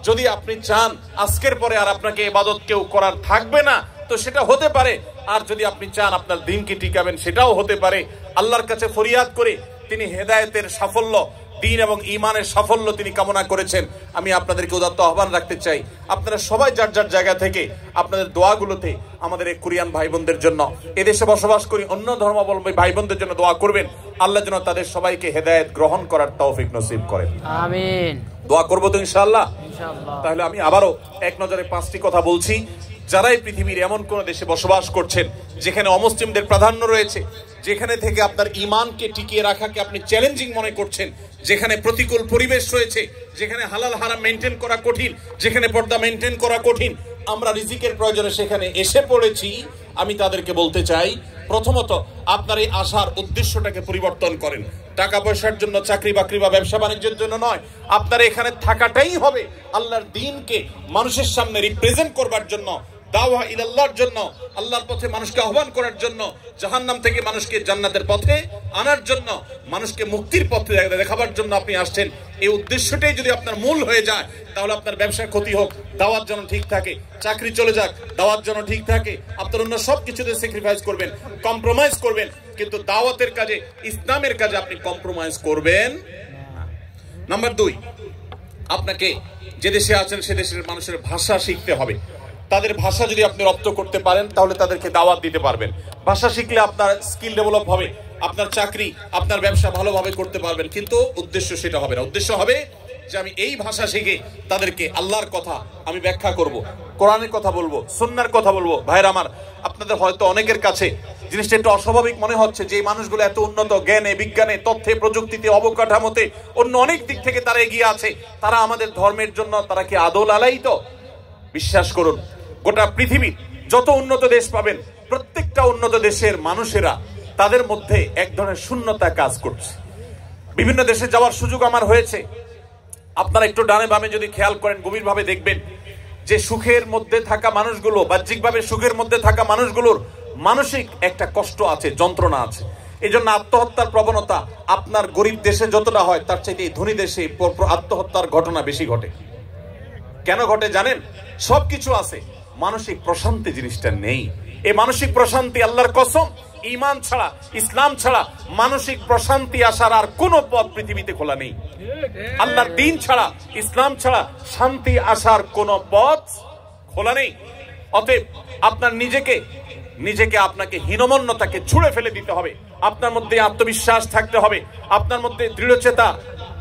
যদি আপনি চান আজকের পরে আর আপনাকে ইবাদত কেউ করার থাকবে না তো সেটা হতে পারে, আর যদি আপনি চান আপনার দিনকে টিকাবেন সেটাও হতে পারে। আল্লাহর কাছে ফরিয়াদ করে তিনি হেদায়েতের সাফল্য, দ্বীন এবং ঈমানের সাফল্য তিনি কামনা করেছেন। আমি আপনাদেরকে উদাত্ত আহ্বান রাখতে চাই, আপনারা সবাই যার যার জায়গা থেকে আপনাদের দোয়াগুলোতে আমাদের এই কোরিয়ান ভাই বোনদের জন্য, এদেশে বসবাস করি অন্য ধর্মাবলম্বী ভাই বোনদের জন্য দোয়া করবেন। আল্লাহ যেন তাদের সবাইকে হেদায়েত গ্রহণ করার তৌফিক নসিব করেন। আমিন। দোয়া করবো তো ইনশাআল্লাহ। ইনশাআল্লাহ। তাহলে আমি আবারও এক নজরে 5টি কথা বলছি। যারাই পৃথিবীর এমন কোন দেশে বসবাস করছেন যেখানে অমুসলিমদের প্রাধান্য রয়েছে, যেখানে থেকে আপনার ঈমানকে টিকিয়ে রাখাকে আপনি চ্যালেঞ্জিং মনে করছেন, যেখানে প্রতিকূল পরিবেশ রয়েছে, যেখানে হালাল হারাম মেনটেন করা কঠিন, যেখানে পর্দা মেনটেন করা কঠিন, আমরা রিজিকের প্রয়োজনে সেখানে এসে পড়েছি, আমি তাদেরকে বলতে চাই, প্রথমত আপনার এই আসার উদ্দেশ্যটাকে পরিবর্তন করেন। টাকা পয়সার জন্য, চাকরি বাকরি বা ব্যবসা বাণিজ্যের জন্য নয়, আপনার এখানে থাকাটাই হবে আল্লাহর দ্বীনকে মানুষের সামনে রিপ্রেজেন্ট করবার জন্য, দাওয়া ইলাল্লাহর জন্য, আল্লাহর পথে মানুষকে আহ্বান করার জন্য, জাহান্নাম থেকে মানুষকে জান্নাতের পথে আনার জন্য, মানুষকে মুক্তির পথে দেখাবার জন্য আপনি আসছেন। এই উদ্দেশ্যটাই যদি আপনার মূল হয়ে যায় তাহলে আপনার ব্যবসার ক্ষতি হোক, দাওয়াত যেন ঠিক থাকে, চাকরি চলে যাক, দাওয়াত যেন ঠিক থাকে, আপনার অন্য সব কিছুতে স্যাক্রিফাইস করবেন, কম্প্রোমাইজ করবেন, কিন্তু দাওয়াতের কাজে, ইসলামের কাজে আপনি কম্প্রোমাইজ করবেন না। নাম্বার 2, আপনাকে যে দেশে আছেন সে দেশের মানুষের ভাষা শিখতে হবে। তাদের ভাষা যদি আপনি রপ্ত করতে পারেন তাহলে তাদেরকে দাওয়াত দিতে পারবেন। ভাষা শিখলে আপনার স্কিল ডেভেলপ হবে, আপনার চাকরি, আপনার ব্যবসা ভালোভাবে করতে পারবেন। কিন্তু উদ্দেশ্য সেটা হবে না। উদ্দেশ্য হবে যে আমি এই ভাষা শিখে তাদেরকে আল্লাহর কথা আমি ব্যাখ্যা করব, কোরআনের কথা বলবো, সুন্নাহর কথা বলবো। ভাইরা আমার, আপনাদের হয়তো অনেকের কাছে জিনিসটা একটু অস্বাভাবিক মনে হচ্ছে যে এই মানুষগুলো এত উন্নত জ্ঞানে, বিজ্ঞানে, তথ্যে, প্রযুক্তিতে, অবকাঠামোতে, অন্য অনেক দিক থেকে তারা এগিয়ে আছে, তারা আমাদের ধর্মের জন্য তারা কি আদৌ আলাইতো? বিশ্বাস করুন, গোটা পৃথিবীর যত উন্নত দেশ পাবেন প্রত্যেকটা উন্নত দেশের মানুষেরা তাদের মধ্যে এক ধরনের শূন্যতা কাজ করছে। বিভিন্ন দেশে যাওয়ার সুযোগ আমার হয়েছে। আপনারা একটু ডানে বামে যদি খেয়াল করেন, গভীরভাবে দেখবেন যে সুখের মধ্যে থাকা মানুষগুলো, বাহ্যিকভাবে সুখের মধ্যে থাকা মানুষগুলোর মানসিক একটা কষ্ট আছে, যন্ত্রণা আছে। এই জন্য আত্মহত্যার প্রবণতা আপনার গরিব দেশে যতটা হয় তার চাইতে ধনী দেশে আত্মহত্যার ঘটনা বেশি ঘটে। কেন ঘটে জানেন? সবকিছু আছে, মানসিক প্রশান্তি জিনিসটা নেই। এই মানসিক প্রশান্তি, আল্লাহর কসম, ঈমান ছাড়া, ইসলাম ছাড়া মানসিক প্রশান্তি আসার আর কোনো পথ পৃথিবীতে খোলা নেই। আল্লাহর দ্বীন ছাড়া, ইসলাম ছাড়া শান্তি আসার কোনো পথ খোলা নেই। অতএব আপনার নিজেকে আপনাকে হীনমন্যতাকে ছুঁড়ে ফেলে দিতে হবে। আপনার মধ্যে আত্মবিশ্বাস থাকতে হবে, আপনার মধ্যে দৃঢ়চেতা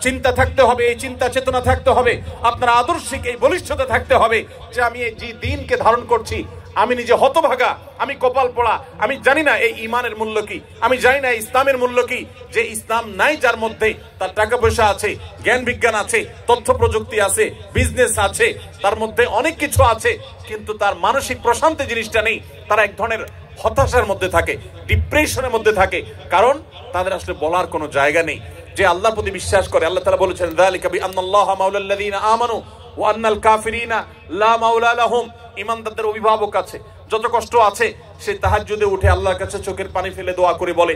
চিন্তা থাকতে হবে, এই চিন্তা চেতনা থাকতে হবে, আপনার আদর্শিক এই বলিষ্ঠতা থাকতে হবে যে আমি এই যে দ্বীনকে ধারণ করছি, আমি নিজে হতভাগা, আমি কপাল পোড়া, আমি জানি না এই ঈমানের মূল্য কি, আমি জানি না ইসলামের মূল্য কি। যে ইসলাম নাই যার মধ্যে, তার টাকা পয়সা আছে, জ্ঞান বিজ্ঞান আছে, তথ্য প্রযুক্তি আছে, বিজনেস আছে, তার মধ্যে অনেক কিছু আছে, কিন্তু তার মানসিক প্রশান্তি জিনিসটা নেই। তারা এক ধরনের হতাশার মধ্যে থাকে, ডিপ্রেশনের মধ্যে থাকে, কারণ তাদের আসলে বলার কোনো জায়গা নেই। যে আল্লাহর প্রতি বিশ্বাস করে, আল্লাহ তাআলা বলেছেন যালিকা বিআন্নাল্লাহা মাওলাল্লাযীনা আমানু ওয়া আন্নাল কাফিরিনা লা মাওলা লাহুম। ঈমানদারদের অভিভাবক আছে, যত কষ্ট আছে সে তাহাজ্জুদে উঠে আল্লাহর কাছে চোখের পানি ফেলে দোয়া করে বলে,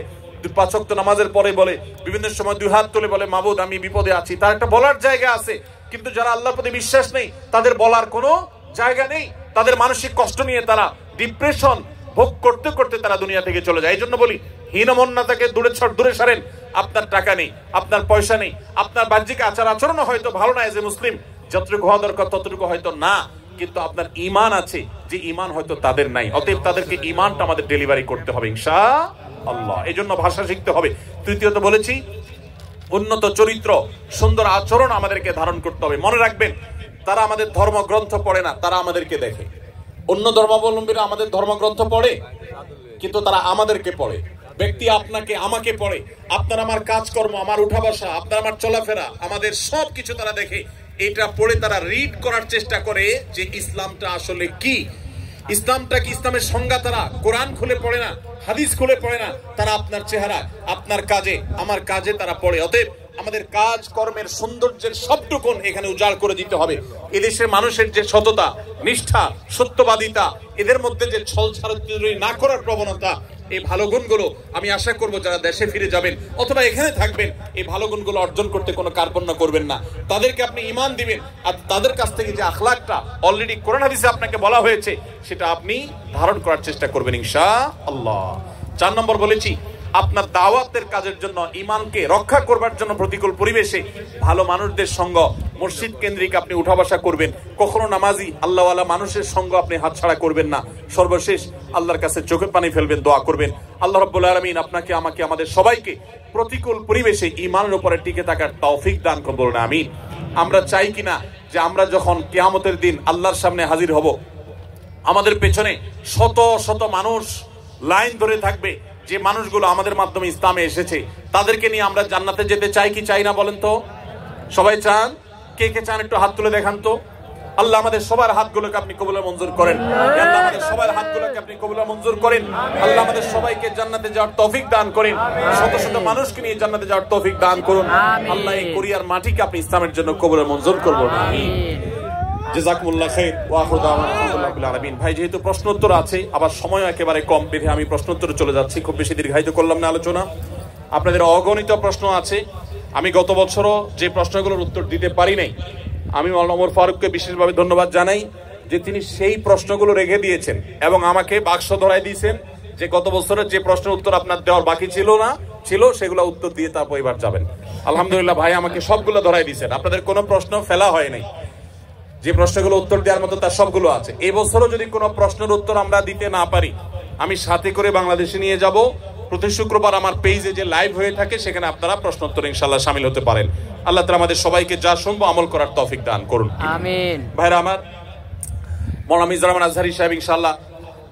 5 ওয়াক্ত নামাজের পরে বলে, বিভিন্ন সময় 2 হাত তুলে বলে, মাবুদ আমি বিপদে আছি। তার একটা বলার জায়গা আছে। কিন্তু যারা আল্লাহর প্রতি বিশ্বাস নেই তাদের বলার কোনো জায়গা নেই। তাদের মানসিক কষ্ট নিয়ে তারা ডিপ্রেশন ভোগ করতে করতে তারা দুনিয়া থেকে চলে যায়। এই জন্য বলি, হীনমন্যতাকে দূরে সরেন। আপনার টাকা নেই, আপনার পয়সা নেই, আপনার বাহ্যিক আচার আচরণও হয়তো ভালো না, এজ এ মুসলিম যতটুকু হওয়া দরকার ততটুকু হয়তো না, কিন্তু আপনার ঈমান আছে, যে ঈমান হয়তো তাদের নাই। অতএব তাদেরকে ঈমানটা আমাদের ডেলিভারি করতে হবে ইনশাআল্লাহ। এই জন্য ভাষা শিখতে হবে। তৃতীয়ত বলেছি, উন্নত চরিত্র, সুন্দর আচরণ আমাদেরকে ধারণ করতে হবে। মনে রাখবেন, তারা আমাদের ধর্মগ্রন্থ পড়ে না, তারা আমাদেরকে দেখে। অন্য ধর্মাবলম্বীরা আমাদের ধর্মগ্রন্থ পড়ে, কিন্তু তারা আমাদেরকে পড়ে। ব্যক্তি আপনাকে আমাকে পড়ে, আপনার আমার কাজকর্ম, আমার উঠা বসা, আপনার আমার চলাফেরা, আমাদের সব কিছু তারা দেখে। এটা পড়ে তারা রিড করার চেষ্টা করে যে ইসলামটা আসলে কি, ইসলামটা কি, ইসলামের সংজ্ঞা তারা কোরআন খুলে পড়ে না, হাদিস খুলে পড়ে না, তারা আপনার চেহারা, আপনার কাজে, আমার কাজে তারা পড়ে। অতএব আমাদের কাজ কর্মের সৌন্দর্যের সবটুকুন এখানে উজাড় করে দিতে হবে। এদেশের মানুষের যে সততা, নিষ্ঠা, সত্যবাদিতা, এদের মধ্যে যে ছলছাড়াছাড়ি না করার প্রবণতা, এই ভালো গুণগুলো আমি আশা করব যারা দেশে ফিরে যাবেন অথবা এখানে থাকবেন, এই ভালো গুণগুলো অর্জন করতে কোনো কার্পণ্য করবেন না। তাদেরকে আপনি ঈমান দিবেন, আর তাদের কাছ থেকে যে আখলাকটা অলরেডি কোরআন হাদিসে আপনাকে বলা হয়েছে সেটা আপনি ধারণ করার চেষ্টা করবেন ইনশাআল্লাহ। 4 নম্বর বলেছি, আপনার দাওয়াতের কাজের জন্য, ঈমানকে রক্ষা করবার জন্য প্রতিকূল পরিবেশে ভালো মানুষদের সঙ্গ, মসজিদ কেন্দ্রিক আপনি উঠা বসা করবেন। কখনো নামাজি আল্লাহওয়ালা মানুষের সঙ্গ আপনি হাতছাড়া করবেন না। সর্বশেষ আল্লাহর কাছে চোখের পানি ফেলবেন, দোয়া করবেন আল্লাহ রাব্বুল আলামিন আপনাকে, আমাকে, আমাদের সবাইকে প্রতিকূল পরিবেশে ঈমানের উপরে টিকে থাকার তৌফিক দান করুন, বলুন আমিন। আমরা চাই কিনা যে আমরা যখন কিয়ামতের দিন আল্লাহর সামনে হাজির হব, আমাদের পেছনে শত শত মানুষ লাইন ধরে থাকবে, যে মানুষগুলো আমাদের মাধ্যমে ইসলামে এসেছে, তাদেরকে নিয়ে আমরা জান্নাতে যেতে চাই কি চাই না বলেন তো? সবাই চান? কে কে চান একটু হাত তুলে দেখান তো। আল্লাহ আমাদের সবার হাতগুলোকে আপনি কবুলে মঞ্জুর করেন। আল্লাহ আমাদের সবার হাতগুলোকে আপনি কবুলে মঞ্জুর করেন। আল্লাহ আমাদের সবাইকে জান্নাতে যাওয়ার তৌফিক দান করেন। শত শত মানুষকে নিয়ে জান্নাতে যাওয়ার তৌফিক দান করুন। আল্লাহ এই কোরিয়ার মাটিকে আপনি ইসলামের জন্য কবুলে মঞ্জুর করুন। আমিন। জাযাকুমুল্লাহ খাইর ওয়া আখিরু দাওয়ানা আলহামদুলিল্লাহি রাব্বিল আলামিন। ভাই, যেহেতু প্রশ্ন উত্তর আছে, আবার সময় একেবারে কম, বেঁধে আমি প্রশ্ন উত্তরে চলে যাচ্ছি। খুব বেশি দীর্ঘায়িত করলাম না আলোচনা। আপনাদের অগণিত প্রশ্ন আছে। আমি গত বছরও যে প্রশ্নগুলোর উত্তর দিতে পারি নাই, আমি মাওলানা ওমর ফারুককে বিশেষভাবে ধন্যবাদ জানাই যে তিনি সেই প্রশ্নগুলো রেখে দিয়েছেন এবং আমাকে বাক্স ধরাই দিয়েছেন যে গত বছরের যে প্রশ্নের উত্তর আপনার দেওয়ার বাকি ছিল সেগুলো উত্তর দিয়ে তারপর এবার যাবেন। আলহামদুলিল্লাহ, ভাই আমাকে সবগুলো ধরাই দিয়েছেন। আপনাদের কোনো প্রশ্ন ফেলা হয় নাই, যে প্রশ্নগুলো উত্তর দেওয়ার মতো তার সবগুলো আছে। এই বছরও যদি কোনো প্রশ্নের উত্তর আমরা দিতে না পারি, আমি সাথে করে বাংলাদেশে নিয়ে যাব। প্রতি শুক্রবার আমার পেজে যে লাইভ হয়ে থাকে, সেখানে আপনারা প্রশ্ন উত্তর ইনশাআল্লাহ শামিল হতে পারেন। আল্লাহ তাআলা আমাদের সবাইকে যা শুনবো আমল করার তৌফিক দান করুন, আমিন। ভাইরা আমার, মাওলানা মিজানুর রহমান আজহারী সাহেব ইনশাআল্লাহ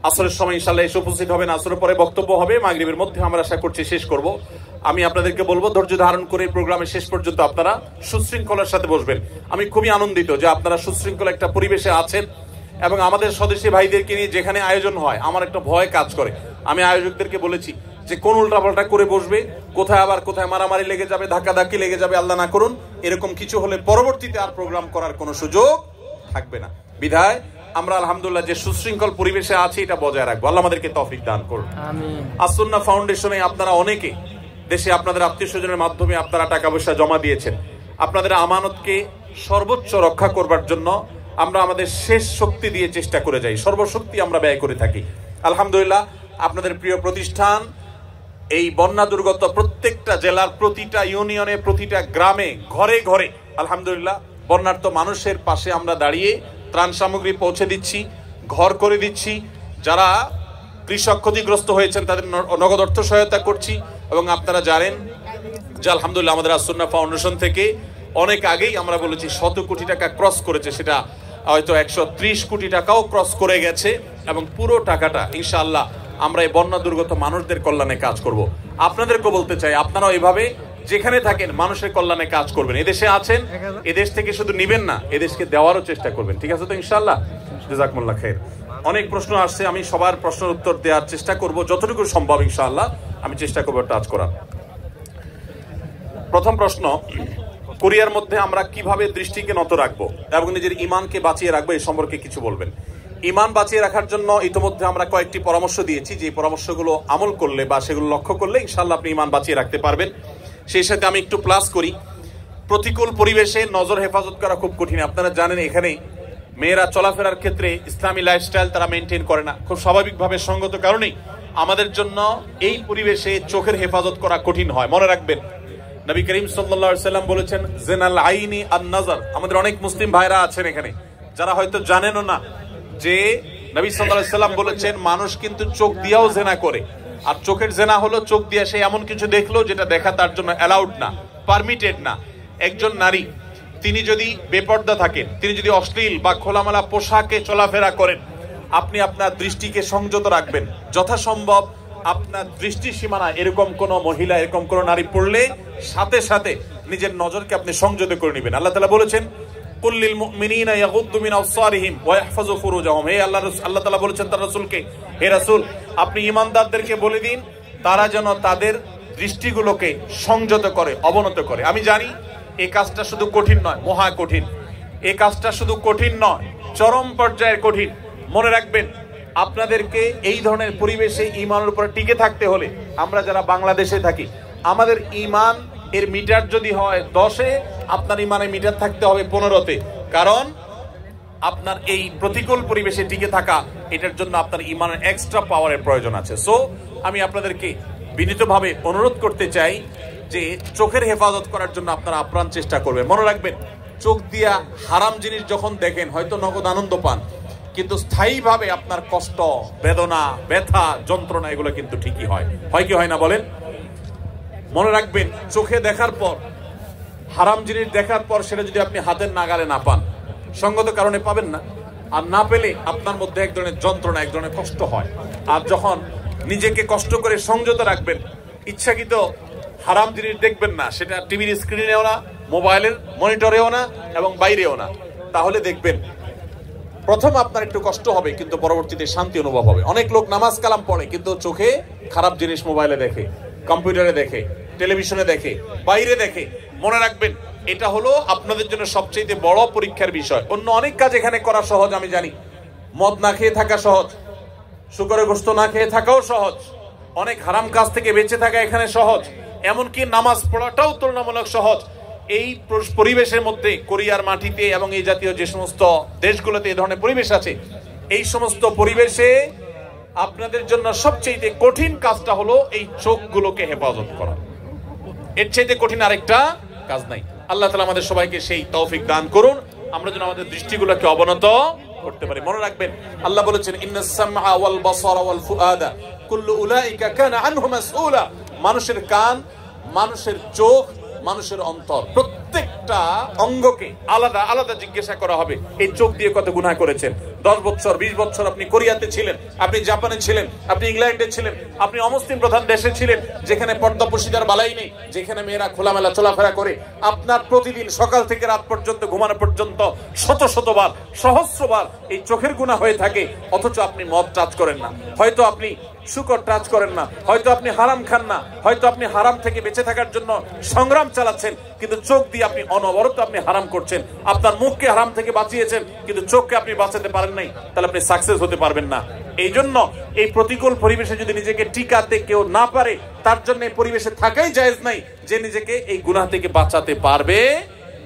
আসরের সময় ইনশাআল্লাহ এসে উপস্থিত হবেন। আসরের পরে বক্তব্য হবে, মাগরিবের মধ্যে আমরা আশা করছি শেষ করব। আমি আপনাদেরকে বলবো ধৈর্য ধারণ করে প্রোগ্রামের শেষ পর্যন্ত আপনারা সুশৃঙ্খলার সাথে বসবেন। আমি খুবই আনন্দিত যে আপনারা সুশৃঙ্খল একটা পরিবেশে আছেন এবং আমাদের স্বদেশী ভাইদেরকে নিয়ে যেখানে আয়োজন হয় আমার একটা ভয় কাজ করে। আমি আয়োজকদেরকে বলেছি যে কোন উল্টাপাল্টা করে বসবে, কোথায় আবার কোথায় মারামারি লেগে যাবে, ধাক্কাধাক্কি লেগে যাবে, আল্লাহ না করুন এরকম কিছু হলে পরবর্তীতে আর প্রোগ্রাম করার কোনো সুযোগ থাকবে না। বিধায় আমরা আলহামদুলিল্লাহ যে সুশৃঙ্খল পরিবেশে আছি এটা বজায় রাখবো। আল্লাহ আমাদেরকে তৌফিক দান করুন, আমিন। আসুন্নাহ ফাউন্ডেশনে আপনারা অনেকে দেশে আপনাদের আত্মীয় স্বজনের মাধ্যমে আপনারা টাকা পয়সা জমা দিয়েছেন। আপনাদের আমানতকে সর্বোচ্চ রক্ষা করবার জন্য আমরা আমাদের শেষ শক্তি দিয়ে চেষ্টা করে যাই, সর্বশক্তি আমরা ব্যয় করে থাকি। আলহামদুলিল্লাহ, আপনাদের প্রিয় প্রতিষ্ঠান এই বন্যা দুর্গত প্রত্যেকটা জেলার প্রতিটা ইউনিয়নে, প্রতিটা গ্রামে, ঘরে ঘরে আলহামদুলিল্লাহ বন্যার্ত মানুষের পাশে আমরা দাঁড়িয়ে ত্রাণ সামগ্রী পৌঁছে দিচ্ছি, ঘর করে দিচ্ছি। যারা কৃষক ক্ষতিগ্রস্ত হয়েছেন তাদের নগদ অর্থ সহায়তা করছি। এবং আপনারা জানেন যে আলহামদুলিল্লাহ আমাদের আসুন্নাহ ফাউন্ডেশন থেকে অনেক আগেই আমরা বলেছি 100 কোটি টাকা ক্রস করেছে, সেটা হয়তো 130 কোটি টাকাও ক্রস করে গেছে এবং পুরো টাকাটা ইনশাআল্লাহ আমরা এই বন্যা দুর্গত মানুষদের কল্যাণে কাজ করব। আপনাদেরকে বলতে চাই আপনারাও এভাবে যেখানে থাকেন মানুষের কল্যাণে কাজ করবেন। এদেশে আছেন, এদেশ থেকে শুধু নিবেন না, এদেশকে দেওয়ারও চেষ্টা করবেন। ঠিক আছে তো ইনশাআল্লাহ? জাযাকুমুল্লাহ খাইর। অনেক প্রশ্ন আসছে, আমি সবার প্রশ্নের উত্তর দেওয়ার চেষ্টা করব যতটুকু সম্ভব ইনশাআল্লাহ। আমি চেষ্টা করবো টাচ করার। প্রথম প্রশ্ন, কোরিয়ার মধ্যে আমরা কিভাবে দৃষ্টিকে নত রাখবো এবং নিজের ঈমানকে বাঁচিয়ে রাখবো এই সম্পর্কে কিছু বলবেন। ঈমান বাঁচিয়ে রাখার জন্য ইতিমধ্যে আমরা কয়েকটি পরামর্শ দিয়েছি, যে পরামর্শগুলো আমল করলে বা সেগুলো লক্ষ্য করলে ইনশাআল্লাহ আপনি ঈমান বাঁচিয়ে রাখতে পারবেন। সেই সাথে আমি একটু প্লাস করি, প্রতিকূল পরিবেশে নজর হেফাজত করা খুব কঠিন। আপনারা জানেন এখানে মেয়েরা চলাফেরার ক্ষেত্রে ইসলামী লাইফস্টাইল তারা মেনটেন করে না, খুব স্বাভাবিকভাবে সঙ্গত কারণেই আমাদের জন্য এই পরিবেশে চোখের হেফাজত করা কঠিন হয়। মনে রাখবেন নবী করিম সাল্লাল্লাহু আলাইহি ওয়াসাল্লাম বলেছেন জিনাল আইনি আন নাজার। আমাদের অনেক মুসলিম ভাইরা আছেন এখানে যারা হয়তো জানেনও না যে নবী সাল্লাল্লাহু আলাইহি ওয়াসাল্লাম বলেছেন মানুষ কিন্তু চোখ দিয়েও জেনা করে, আর চোখের জেনা হলো চোখ দিয়ে সে এমন কিছু দেখলো যেটা দেখা তার জন্য অ্যালাউড না। পারমিটেড না। একজন নারী তিনি যদি বেপর্দা থাকেন, তিনি যদি অশ্লীল বা খোলামেলা পোশাকে চলাফেরা করেন, আপনি আপনার দৃষ্টিকে সংযত রাখবেন। যথাসম্ভব আপনার দৃষ্টি সীমানা এরকম কোন মহিলা, এরকম কোন নারী পড়লে সাথে সাথে নিজের নজরকে আপনি সংযত করে নেবেন। আল্লাহ তাআলা বলেছেন কুল্লিল মুমিনিনা ইয়াগুদ্দু মিন আবসারিহিম ওয়া ইয়াহফাযু ফুরুজাহুম। হে আল্লাহ তাআলা বলেছেন তার রাসূলকে, হে রাসূল আপনি ঈমানদারদেরকে বলে দিন তারা যেন তাদের দৃষ্টিগুলোকে সংযত করে, অবনত করে। আমি জানি এই কাজটা শুধু কঠিন নয়, মহা কঠিন। এই কাজটা শুধু কঠিন নয়, চরম পর্যায়ের কঠিন। মনে রাখবেন আপনাদেরকে এই ধরনের পরিবেশে ঈমানের উপর টিকে থাকতে হলে, আমরা যারা বাংলাদেশে থাকি আমাদের ঈমান এর মিটার যদি হয় 10-এ, আপনার ঈমানের মিটার থাকতে হবে 15-তে। কারণ আপনার এই প্রতিকূল পরিবেশে টিকে থাকা, এটার জন্য আপনার ঈমানের এক্সট্রা পাওয়ারের প্রয়োজন আছে। সো আমি আপনাদেরকে বিনীতভাবে অনুরোধ করতে চাই যে চোখের হেফাজত করার জন্য আপনারা আপ্রাণ চেষ্টা করবেন। মনে রাখবেন চোখ দিয়া হারাম জিনিস যখন দেখেন হয়তো নগদ আনন্দ পান, কিন্তু স্থায়ীভাবে আপনার কষ্ট, বেদনা, ব্যথা, যন্ত্রণা এগুলো কিন্তু ঠিকই হয় কি হয় না বলেন? মনে রাখবেন চোখে দেখার পর, হারাম জিনিস দেখার পর সেটা যদি আপনি হাতের নাগালে না পান, সঙ্গত কারণে পাবেন না, আর না পেলে আপনার মধ্যে এক ধরনের যন্ত্রণা, এক ধরনের কষ্ট হয়। আর যখন নিজেকে কষ্ট করে সংযত রাখবেন, ইচ্ছাকৃত হারাম জিনিস দেখবেন না, সেটা টিভির স্ক্রিনেও না, মোবাইলের মনিটরেও না, এবং বাইরেও না, তাহলে দেখবেন প্রথম আপনার একটু কষ্ট হবে কিন্তু পরবর্তীতে শান্তি অনুভব হবে। অনেক লোক নামাজ কালাম পড়ে কিন্তু চোখে খারাপ জিনিস মোবাইলে দেখে, কম্পিউটারে দেখে, টেলিভিশনে দেখে, বাইরে দেখে। মনে রাখবেন এটা হলো আপনাদের জন্য সবচেয়ে বড় পরীক্ষার বিষয়। অন্য অনেক কাজ এখানে করা সহজ, আমি জানি। মদ না খেয়ে থাকা সহজ, শুকরের গোশত না খেয়ে থাকাও সহজ, অনেক হারাম কাজ থেকে বেঁচে থাকা এখানে সহজ, এমনকি নামাজ পড়াটাও তুলনামূলক সহজ। এই পরিবেশের মধ্যে, কোরিয়ার মাটিতে এবং এই জাতীয় যে সমস্ত দেশগুলোতে এই ধরনের পরিবেশ আছে, এই সমস্ত পরিবেশে আপনাদের জন্য সবচেয়ে কঠিন কাজটা হলো এই চোখগুলোকে হেফাজত করা। এর চাইতে কঠিন আরেকটা কাজ নাই। আল্লাহ তাআলা আমাদের সবাইকে সেই তৌফিক দান করুন, আমরা যেন আমাদের দৃষ্টিগুলোকে অবনত করতে পারি। মনে রাখবেন আল্লাহ বলেছেন ইন্নাস সামআ ওয়াল বাসারা ওয়াল ফুআদা কুল্লু উলাইকা কানা আনহু মাসউলা। মানুষের কান, মানুষের চোখ, মানুষের অন্তর, প্রত্যেকটা অঙ্গকে আলাদা আলাদা জিজ্ঞাসা করা হবে এই চোখ দিয়ে কত গুনাহ করেছেন। 10 বছর 20 বছর আপনি কোরিয়াতে ছিলেন, আপনি জাপানে ছিলেন, আপনি ইংল্যান্ডে ছিলেন, আপনি অমুসলিম প্রধান দেশে ছিলেন যেখানে পর্দা পশিদার বালাই নেই, যেখানে মেয়েরা খোলামেলা চলাফেরা করে। আপনার প্রতিদিন সকাল থেকে রাত পর্যন্ত ঘুমানো পর্যন্ত শত শতবার, সহস্রবার এই চোখের গুনাহ হয়ে থাকে, অথচ আপনি মদ টাচ করেন না, হয়তো আপনি শুকর টাচ করেন না, হয়তো আপনি হারাম খান না, হয়তো আপনি হারাম থেকে বেঁচে থাকার জন্য সংগ্রাম চালাচ্ছেন, কিন্তু চোখ দিয়ে আপনি অনবরত আপনি হারাম করছেন। আপনার মুখকে হারাম থেকে বাঁচিয়েছেন কিন্তু চোখকে আপনি বাঁচাতে পারেন নাই, তাহলে আপনি সাকসেস হতে পারবেন না। এই জন্য এই প্রতিকূল পরিবেশে যদি নিজেকে টিকাতে কেউ না পারে, তার জন্য এই পরিবেশে থাকাই জায়েজ নাই যে নিজেকে এই গুনাহ থেকে বাঁচাতে পারবে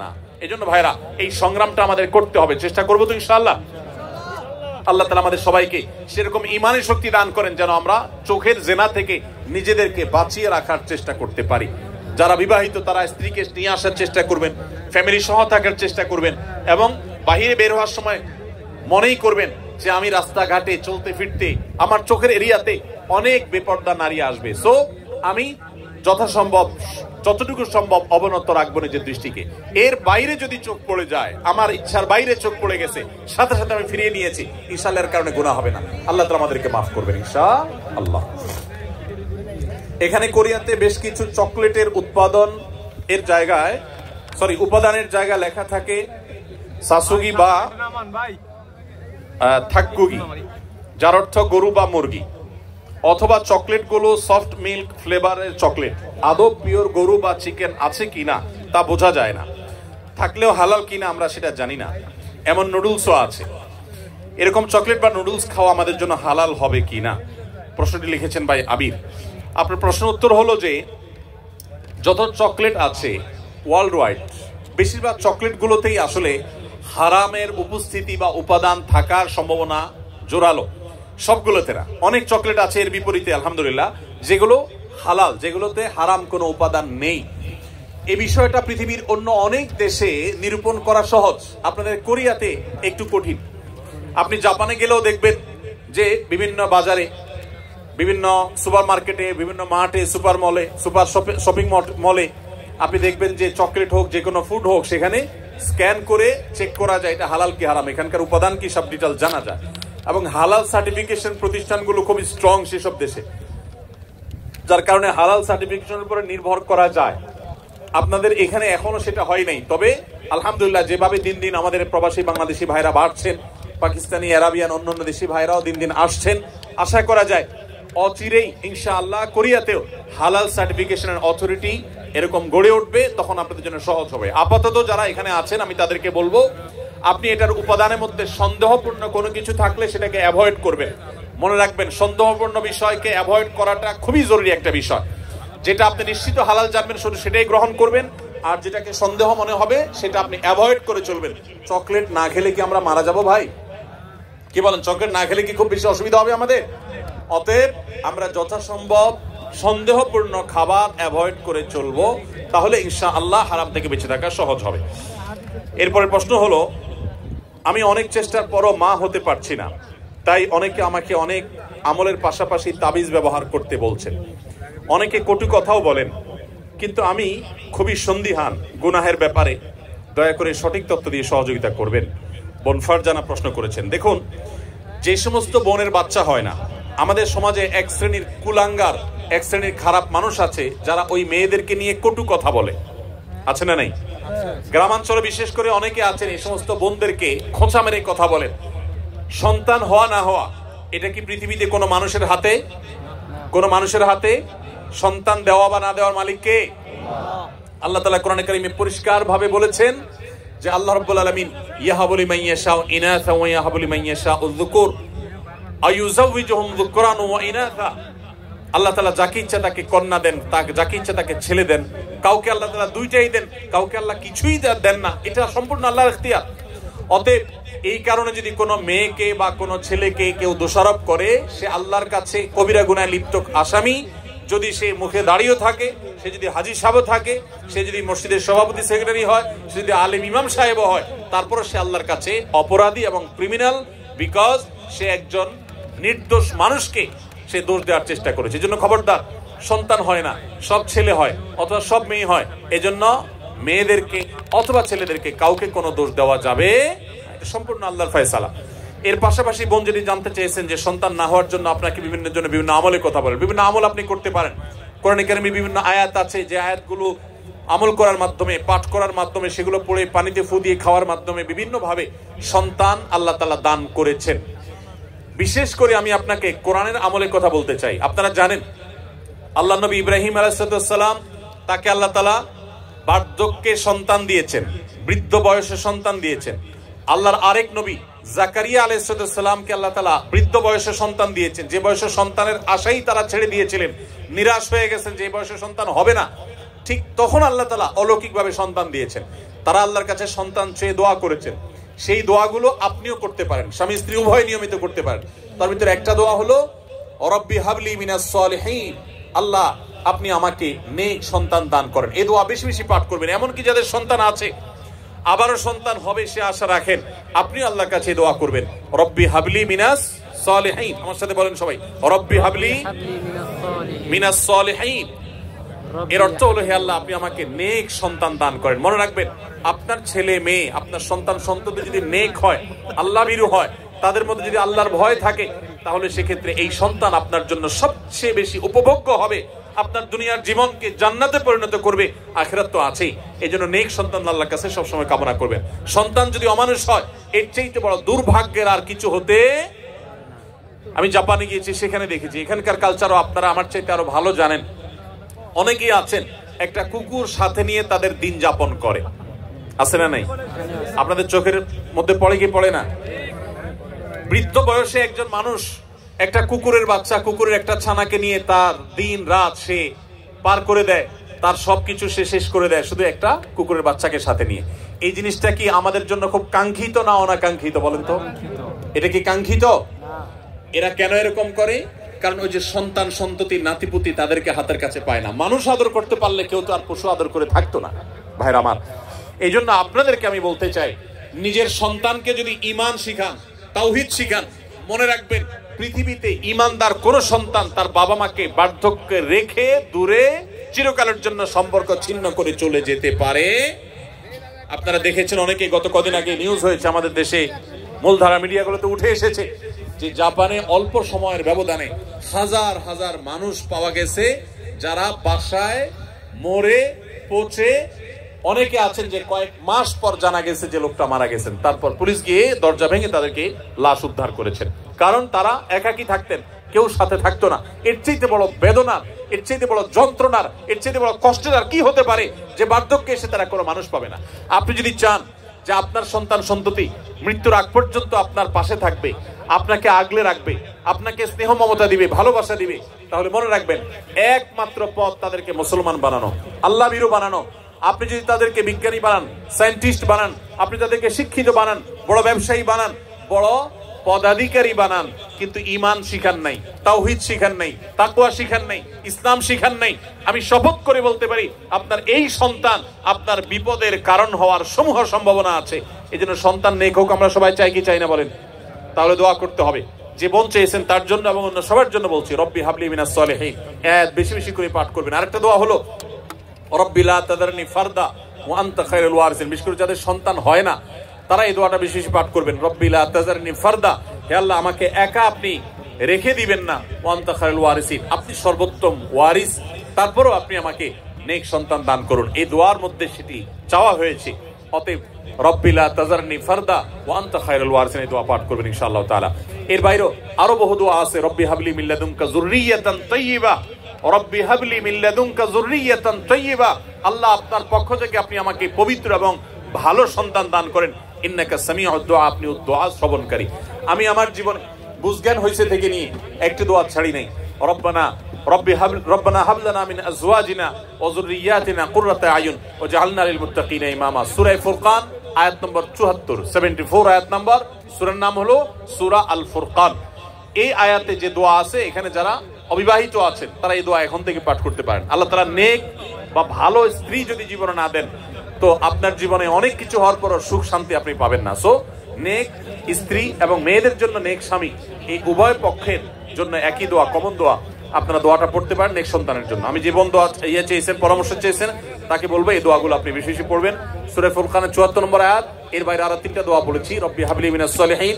না। এই জন্য ভাইরা এই সংগ্রামটা আমাদের করতে হবে, চেষ্টা করবো তো ইনশাআল্লাহ। আল্লাহ তাআলা আমাদের সবাইকে সেরকম ঈমানের শক্তি দান করেন যেন আমরা চোখের জেনা থেকে নিজেদেরকে বাঁচিয়ে রাখার চেষ্টা করতে পারি। যারা বিবাহিত তারা স্ত্রীকে নিয়ে আসার চেষ্টা করবেন, ফ্যামিলি সহ থাকার চেষ্টা করবেন, এবং বাহিরে বের হওয়ার সময় মনেই করবেন যে আমি রাস্তাঘাটে চলতে ফিরতে আমার চোখের এরিয়াতে অনেক বেপর্দা নারী আসবে। সো আমি যথাসম্ভব, যতটুকু সম্ভব অবনত রাখবো নিজের দৃষ্টিকে। এর বাইরে যদি চোখ পড়ে যায়, আমার ইচ্ছার বাইরে চোখ পড়ে গেছে, সাথে সাথে আমি ফিরিয়ে নিয়েছি, ইনশাআল্লাহর কারণে গুনাহ হবে না। আল্লাহ তাআলা আমাদেরকে মাফ করবেন ইনশাআল্লাহ। এখানে কোরিয়াতে বেশ কিছু চকলেটের উপাদানের জায়গা লেখা থাকে সাসুগি বা থাক্কুগি, যার অর্থ গরু বা মুরগি, অথবা চকলেট গুলো সফট মিল্ক ফ্লেভারের চকলেট। আদৌ পিওর গরু বা চিকেন আছে কিনা তা বোঝা যায় না, থাকলেও হালাল কিনা আমরা সেটা জানি না। এমন নুডলসও আছে। এরকম চকলেট বা নুডলস খাওয়া আমাদের জন্য হালাল হবে কিনা, প্রশ্নটি লিখেছেন ভাই আবির। আপনার প্রশ্ন উত্তর হলো যে যত চকলেট আছে ওয়ার্ল্ড ওয়াইড, বেশিরভাগ চকলেট গুলোতেই আসলে হারামের উপস্থিতি বা উপাদান থাকার সম্ভাবনা জোরালো। সবগুলোতে না, অনেক চকলেট আছে এর বিপরীতে আলহামদুলিল্লাহ যেগুলো হালাল, যেগুলোতে হারাম কোনো উপাদান নেই। এই বিষয়টা পৃথিবীর অন্য অনেক দেশে নিরূপণ করা সহজ, আপনাদের কোরিয়াতে একটু কঠিন। আপনি জাপানে গেলেও দেখবেন যে বিভিন্ন বাজারে, বিভিন্ন সুপার মার্কেটে, বিভিন্ন মার্টে, সুপার মলে, সুপার শপিং মলে আপনি দেখবেন যে চকলেট হোক, যে কোনো ফুড হোক, সেখানে স্ক্যান করে চেক করা যায় এটা হালাল কি হারাম, এখানকার উপাদান কি, সব ডিটেল জানা যায়। এবং হালাল সার্টিফিকেশন প্রতিষ্ঠানগুলো খুবই স্ট্রং সেসব দেশে, যার কারণে হালাল সার্টিফিকেশনের উপরে নির্ভর করা যায়। আপনাদের এখানে এখনো সেটা হয় নাই, তবে আলহামদুলিল্লাহ যেভাবে দিন দিন আমাদের প্রবাসী বাংলাদেশি ভাইরা বাড়ছেন, পাকিস্তানি, আরাবিয়ান, অন্যান্য দেশি ভাইরাও দিন দিন আসছেন, আশা করা যায় অচিরেই ইনশাআল্লাহ কোরিয়াতেও হালাল সার্টিফিকেশনের অথরিটি এরকম গড়ে উঠবে, তখন আপনাদের জন্য সহজ হবে। আপাতত যারা এখানে আছেন আমি তাদেরকে বলবো, আপনি এটার উপাদানের মধ্যে সন্দেহপূর্ণ কোনো কিছু থাকলে সেটাকে অ্যাভয়েড করবেন। মনে রাখবেন, সন্দেহপূর্ণ বিষয়কে অ্যাভয়েড করাটা খুবই জরুরি একটা বিষয়। যেটা আপনি নিশ্চিত হালাল জানবেন শুধু সেটাই গ্রহণ করবেন, আর যেটাকে সন্দেহ মনে হবে সেটা আপনি অ্যাভয়েড করে চলবেন। চকলেট না খেলে কি আমরা মারা যাব ভাই? কি বলেন? চকলেট না খেলে কি খুব বেশি অসুবিধা হবে আমাদের? অতএব আমরা যথাসম্ভব সন্দেহপূর্ণ খাবার অ্যাভয়েড করে চলবো, তাহলে ইনশাআল্লাহ হারাম থেকে বেঁচে থাকা সহজ হবে। এরপরের প্রশ্ন হলো, আমি অনেক চেষ্টার পরও মা হতে পারছি না, তাই অনেকে আমাকে অনেক আমলের পাশাপাশি তাবিজ ব্যবহার করতে বলছেন, অনেকে কটু কথাও বলেন, কিন্তু আমি খুবই সন্দিহান গুনাহের ব্যাপারে। দয়া করে সঠিক তথ্য দিয়ে সহযোগিতা করবেন। বোন ফারজানা প্রশ্ন করেছেন। দেখুন, যে সমস্ত বোনের বাচ্চা হয় না, আমাদের সমাজে এক শ্রেণীর কুলাঙ্গার, এক শ্রেণীর খারাপ মানুষ আছে যারা ওই মেয়েদেরকে নিয়ে কটু কথা বলে, আছে না নাই? গ্রামাঞ্চলে বিশেষ করে অনেকে আছেন এই সমস্ত বোনদেরকে খোঁচা মেরে কথা বলেন। সন্তান হওয়া না হওয়া এটা কি পৃথিবীতে কোনো মানুষের হাতে? কোনো মানুষের হাতে? সন্তান দেওয়া বা না দেওয়ার মালিক কে? আল্লাহ তাআলা কোরআনে কারীমে পরিষ্কার ভাবে বলেছেন যে আল্লাহ রাব্বুল আলামিন ইয়াহাবু লিমান ইয়াশাউ ইনাসা ওয়া ইয়াহাবু লিমান ইয়াশাউ যুকুর আয়ুযাওয়িজুহুম যুকরান ওয়া ইনাসা। আল্লাহ তাআলা যাকে ইচ্ছা তাকে কন্যা দেন, তাকে যাকে ইচ্ছা তাকে ছেলে দেন। কাউকে আল্লাহ তাআলা দুইটাই দেন, কাউকে আল্লাহ কিছুই দেন না। এটা সম্পূর্ণ আল্লাহর ইখতিয়ার। অতএব এই কারণে যদি কোনো মেয়েকে বা কোনো ছেলেকে কেউ দোষারোপ করে, সে আল্লাহর কাছে কবিরা গুনাহে লিপ্ত আসামি। যদি সে মুখে দাঁড়িয়ে থাকে, সে যদি হাজী সাহেব থাকে, সে যদি মসজিদের সভাপতি সেক্রেটারি হয়, সে যদি আলেম ইমাম সাহেব হয়, তারপরে সে আল্লাহর কাছে অপরাধী এবং ক্রিমিনাল, বিকজ সে একজন নির্দোষ মানুষকে সে দোষ দেওয়ার চেষ্টা করেছে। এজন্য খবরদার, সন্তান হয় না, সব ছেলে হয় অথবা সব মেয়ে হয়, এজন্য মেয়েদেরকে অথবা ছেলেদেরকে কাউকে কোনো দোষ দেওয়া যাবে, এটা সম্পূর্ণ আল্লাহর ফয়সালা। এর পাশাপাশি বোন যদি জানতে চেয়েছেন যে সন্তান না হওয়ার জন্য আপনাকে বিভিন্ন আমলের কথা বলেন, বিভিন্ন আমল আপনি করতে পারেন। কোরআনে কারিমে বিভিন্ন আয়াত আছে, যে আয়াতগুলো আমল করার মাধ্যমে, পাঠ করার মাধ্যমে, সেগুলো পড়ে পানিতে ফু দিয়ে খাওয়ার মাধ্যমে বিভিন্নভাবে সন্তান আল্লাহ তাআলা দান করেছেন। বিশেষ করে আমি আপনাকে কোরআনের আমলের কথা বলতে চাই। আপনারা জানেন আল্লাহ নবী ইব্রাহিম আলাইহিস সালাম, তাকে আল্লাহ তাআলা বার্ধক্যে সন্তান দিয়েছেন, বৃদ্ধ বয়সে সন্তান দিয়েছেন। আল্লাহর আরেক নবী জাকারিয়া আলাইহিস সালামকে আল্লাহ তাআলা বৃদ্ধ বয়সে সন্তান দিয়েছেন, যে বয়সে সন্তানের আশাই তারা ছেড়ে দিয়েছিলেন, নিরাশ হয়ে গেছেন যে বয়সে সন্তান হবে না। ঠিক তখন আল্লাহ তাআলা অলৌকিকভাবে সন্তান দিয়েছেন। তারা আল্লাহর কাছে সন্তান চেয়ে দোয়া করেছেন। সেই দোয়াগুলো আপনিও করতে পারেন, স্বামী স্ত্রী উভয় নিয়মিত করতে পারেন। তার ভিতরে একটা দোয়া হলো রব্বি হাবলি মিনাস সলিহিন, আল্লাহ আপনি আমাকে নেক সন্তান দান করেন। এই দোয়া বেশি বেশি পাঠ করবেন। এমনকি যাদের সন্তান আছে, আবারও সন্তান হবে সে আশা রাখেন, আপনি আল্লাহর কাছে দোয়া করবেন রব্বি হাবলি মিনাস সলিহিন। আমার সাথে বলেন সবাই, রব্বি হাবলি মিনাস সলিহিন। এর অর্থ হলো, হে আল্লাহ আপনি আমাকে নেক সন্তান দান করেন। মনে রাখবেন, আপনার ছেলে মেয়ে, আপনার সন্তান সন্ততি যদি নেক হয়, আল্লাহ ভীরু হয়, তাদের মধ্যে যদি আল্লাহর ভয় থাকে, তাহলে সেক্ষেত্রে এই সন্তান আপনার জন্য সবচেয়ে বেশি উপভোগ্য হবে, আপনার দুনিয়ার জীবনকে জান্নাতে পরিণত করবে, আখিরাত তো আছেই। এই জন্য নেক সন্তান আল্লাহর কাছে সবসময় কামনা করবেন। সন্তান যদি অমানুষ হয়, এর চাইতে বড় দুর্ভাগ্যের আর কিছু হতে। আমি জাপানে গিয়েছি, সেখানে দেখেছি, এখানকার কালচারও আপনারা আমার চাইতে আরো ভালো জানেন। অনেকেই আছেন একটা কুকুর সাথে নিয়ে তাদের দিন যাপন করে, আছে না নাই? আপনাদের চোখের মধ্যে পড়ে কি পড়ে না? বৃদ্ধ বয়সে একজন মানুষ একটা কুকুরের বাচ্চা, কুকুরের একটা ছানাকে নিয়ে তার দিন রাত সে পার করে দেয়, তার সবকিছু সে শেষ করে দেয় শুধু একটা কুকুরের বাচ্চাকে সাথে নিয়ে। এই জিনিসটা কি আমাদের জন্য খুব কাঙ্ক্ষিত না অনাকাঙ্ক্ষিত বলেন তো? এটা কি কাঙ্ক্ষিত? এরা কেন এরকম করে? কারণ ওই যে সন্তান সন্ততি নাতিপুতি তাদেরকে হাতের কাছে পায় না। মানুষ আদর করতে পারলে কেউ তো আর পশু আদর করে থাকতো না ভাইরা আমার। এই জন্য আপনাদেরকে আমি বলতে চাই, নিজের সন্তানকে যদি ঈমান শিখান, তাওহীদ শিখান, মনে রাখবেন পৃথিবীতে ঈমানদার কোন সন্তান তার বাবা মাকে বার্ধক্যে রেখে দূরে চিরকালের জন্য সম্পর্ক ছিন্ন করে চলে যেতে পারে। আপনারা দেখেছেন অনেকে, গত কদিন আগে নিউজ হয়েছে আমাদের দেশে, মূলধারা মিডিয়াগুলোতে উঠে এসেছে যে জাপানে অল্প সময়ের ব্যবধানে হাজার হাজার মানুষ পাওয়া গেছে যারা বাসায় মরে পচে, অনেকে আছেন যে কয়েক মাস পর জানা গেছে যে লোকটা মারা গেছেন, তারপর পুলিশ গিয়ে দরজা ভেঙে তাদেরকে লাশ উদ্ধার করেছেন। কারণ তারা একাকী থাকতেন, কেউ সাথে থাকতো না। এর চাইতে বড় বেদনার, এর চাইতে বড় যন্ত্রণার, এর চাইতে বড় কষ্টের আর কি হতে পারে যে বার্ধক্যে এসে তারা কোনো মানুষ পাবে না। আপনি যদি চান যে আপনার সন্তান সন্ততি মৃত্যুর আগ পর্যন্ত আপনার পাশে থাকবে, আপনাকে আগলে রাখবে, আপনাকে স্নেহ মমতা দিবে, ভালোবাসা দিবে, তাহলে মনে রাখবেন একমাত্র পথ তাদেরকে মুসলমান বানানো, আল্লাহ ভীরু বানানো। আপনি যদি তাদেরকে বিজ্ঞানী বানান, সায়েন্টিস্ট বানান, আপনি তাদেরকে শিক্ষিত বানান, বড় ব্যবসায়ী বানান, বড় পদাধিকারী বানান, কিন্তু ঈমান শিখান নাই, তাওহীদ শিখান নাই, তাকওয়া শিখান নাই, ইসলাম শিখান নাই, আমি শপথ করে বলতে পারি আপনার এই সন্তান আপনার বিপদের কারণ হওয়ার সমূহ সম্ভাবনা আছে। এজন্য সন্তান নেক হোক আমরা সবাই চাই কি চাই না বলেন? তাহলে দোয়া করতে হবে। যে বোন চেয়েছেন তার জন্য এবং অন্য সবার জন্য বলছি, রব্বি হাবলি মিনাস সালিহিন, বেশি বেশি করে পাঠ করবেন। আরেকটা দোয়া হলো রব্বি লা তাদারনি ফারদা ওয়া আনতা খায়রুল ওয়ারিসিন। বিশেষ করে যাদের সন্তান হয় না তারা এই দোয়াটা বেশি বেশি পাঠ করবেন, রব্বি লা তাযারনি ফারদা, হে আল্লাহ আমাকে একা আপনি রেখে দিবেন না, ওয়া আনতা খায়রুল ওয়ারিসিন, আপনি সর্বোত্তম ওয়ারিস, তারপরও আপনি আমাকে নেক সন্তান দান করুন। এই দোয়ার মধ্যে সেটি চাওয়া হয়েছে। অতএব রব্বি লা তাযারনি ফারদা ওয়া আনতা খায়রুল ওয়ারিসিন এই দোয়া পাঠ করবেন ইনশাআল্লাহ তাআলা। এর বাইরেও আরো বহু দোয়া আছে, রব্বি হাবলি মিন লাদুনকা যুররিয়াতান তাইয়্যিবা, রব্বি হাবলি মিন লাদুনকা যুররিয়াতান তাইয়্যিবা, আল্লাহ আপনার পক্ষ থেকে আপনি আমাকে পবিত্র এবং ভালো সন্তান দান করেন। ইন্নাকা সামিউদ দুআ, আপনি দোয়া শ্রবণকারী। আমি আমার জীবনে বুঝজ্ঞান হয়েছে থেকে নিয়ে একটি দোয়া ছাড়ি নাই। রব্বানা হাব লানা মিন আজওয়াজিনা ওয়া যুররিয়াতিনা কুররাতা আয়ুন ওয়াজআলনা লিল মুত্তাকিনা ইমামা। সূরা ফুরকান আয়াত নম্বর 74, 74 আয়াত নম্বর। সূরার নাম হলো সূরা আল ফুরকান। এই আয়াতে যে দোয়া আছে, এখানে যারা অবিবাহিত আছেন তারা এই দোয়া এখন থেকে পাঠ করতে পারেন। আল্লাহ তাআলা নেক বা ভালো স্ত্রী যদি জীবনে না দেন তো আপনার জীবনে অনেক কিছু হওয়ার পরও সুখ শান্তি আপনি পাবেন না। সো নেক স্ত্রী এবং মেয়েদের জন্য নেক স্বামী, এই উভয় পক্ষের জন্য একই দোয়া, কমন দোয়া, আপনারা দোয়াটা পড়তে পারেন নেক সন্তানের জন্য। আমি যে বোন দোয়া চেয়েছেন, পরামর্শ চেয়েছেন, তাকে বলবো এই দোয়াগুলো আপনি বেশি বেশি পড়বেন। সূরা ফুরকানের 74 নম্বর আয়াত, এর বাইরে আরো 3টা দোয়া বলেছি, রব্বি হাবলি মিনাস সালিহিন,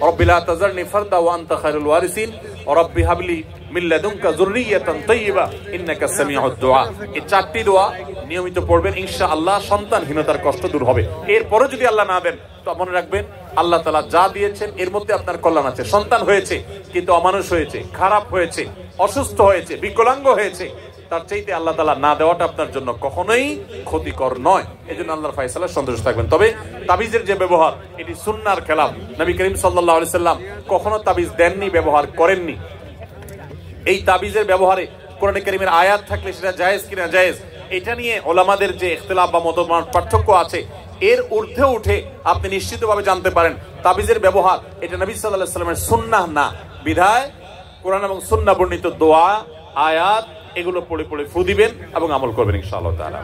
রব্বি লা তাযারনি ফারদা ওয়া আনতা খায়রুল ওয়ারিসিন, রব্বি হাবলি মিন লাদুনকা যুররিয়াতান তাইয়্যিবা ইন্নাকা সামিউদ দুআ। এই 4টি দোয়া নিয়মিত পড়বেন, ইনশাআল্লাহ সন্তানহীনতার কষ্ট দূর হবে। এরপরে যদি আল্লাহ না দেন তো মনে রাখবেন আল্লাহ তাআলা যা দিয়েছেন এর মধ্যে আপনার কল্যাণ আছে। সন্তান হয়েছে কিন্তু অমানুষ হয়েছে, খারাপ হয়েছে, অসুস্থ হয়েছে, বিকলাঙ্গ হয়েছে, তার চাইতে আল্লাহ তাআলা না দেওয়াটা আপনার জন্য কখনোই ক্ষতিকর নয়। এজন্য আল্লাহর ফয়সালা সন্তুষ্ট থাকবেন। তবে তাবিজের যে ব্যবহার, এটি সুন্নাহর খেলাফ। নবী করিম সাল্লাল্লাহু আলাইহি সাল্লাম কখনো তাবিজ দেননি, ব্যবহার করেননি। এই তাবিজের ব্যবহারে কোরআনে কারীমের আয়াত থাকলে সেটা জায়েজ কিনা জায়েজ, এটা নিয়ে ওলামাদের যে ইখতিলাফ বা মতমত পার্থক্য আছে, এর ঊর্ধ্বে উঠে আপনি নিশ্চিতভাবে জানতে পারেন তাবিজের ব্যবহার এটা নবী সাল্লাল্লাহু আলাইহি সাল্লামের সুন্নাহ না। বিধায় কোরআন এবং সুন্নাহ বর্ণিত দোয়া, আয়াত এগুলো পড়ে পড়ে ফু দিবেন এবং আমল করবেন ইনশাআল্লাহ তাআলা।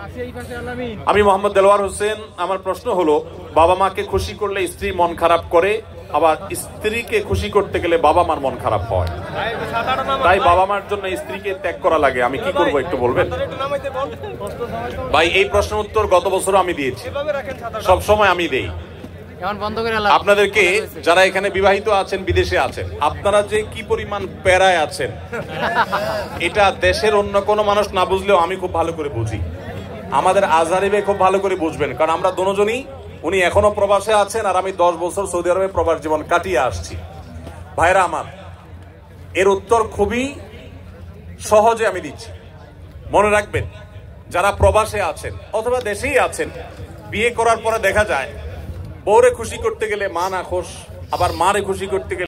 আমি মোহাম্মদ দেলোয়ার হোসেন। আমার প্রশ্ন হলো, বাবা মাকে খুশি করলে স্ত্রী মন খারাপ করে, আবার স্ত্রীকে খুশি করতে গেলে বাবা মার মন খারাপ হয়, তাই বাবা মার জন্য স্ত্রীকে ত্যাগ করা লাগে, আমি কি করব একটু বলবেন? ভাই এই প্রশ্নের উত্তর গত বছর আমি দিয়েছি, সব সময় আমি দেই। আপনাদেরকে যারা এখানে বিবাহিত আছেন, বিদেশে আছেন, আপনারা যে কি পরিমাণ প্যারায় আছেন এটা দেশের অন্য কোনো মানুষ না বুঝলেও আমি খুব ভালো করে বুঝি। আমাদের আজহারি ভাই খুব ভালো করে বুঝবেন, কারণ আমরা দুজনই, উনি এখনো প্রবাসে আছেন আর আমি 10 বছর সৌদি আরবে প্রবাস জীবন কাটিয়ে আসছি। ভাইরা আমার, এর উত্তর খুবই সহজে আমি দিচ্ছি। মনে রাখবেন, যারা প্রবাসে আছেন অথবা দেশেই আছেন, বিয়ে করার পরে দেখা যায় বউরে খুশি করতে গেলে মা না খুশ, আবার মারে খুশি করতে গেলে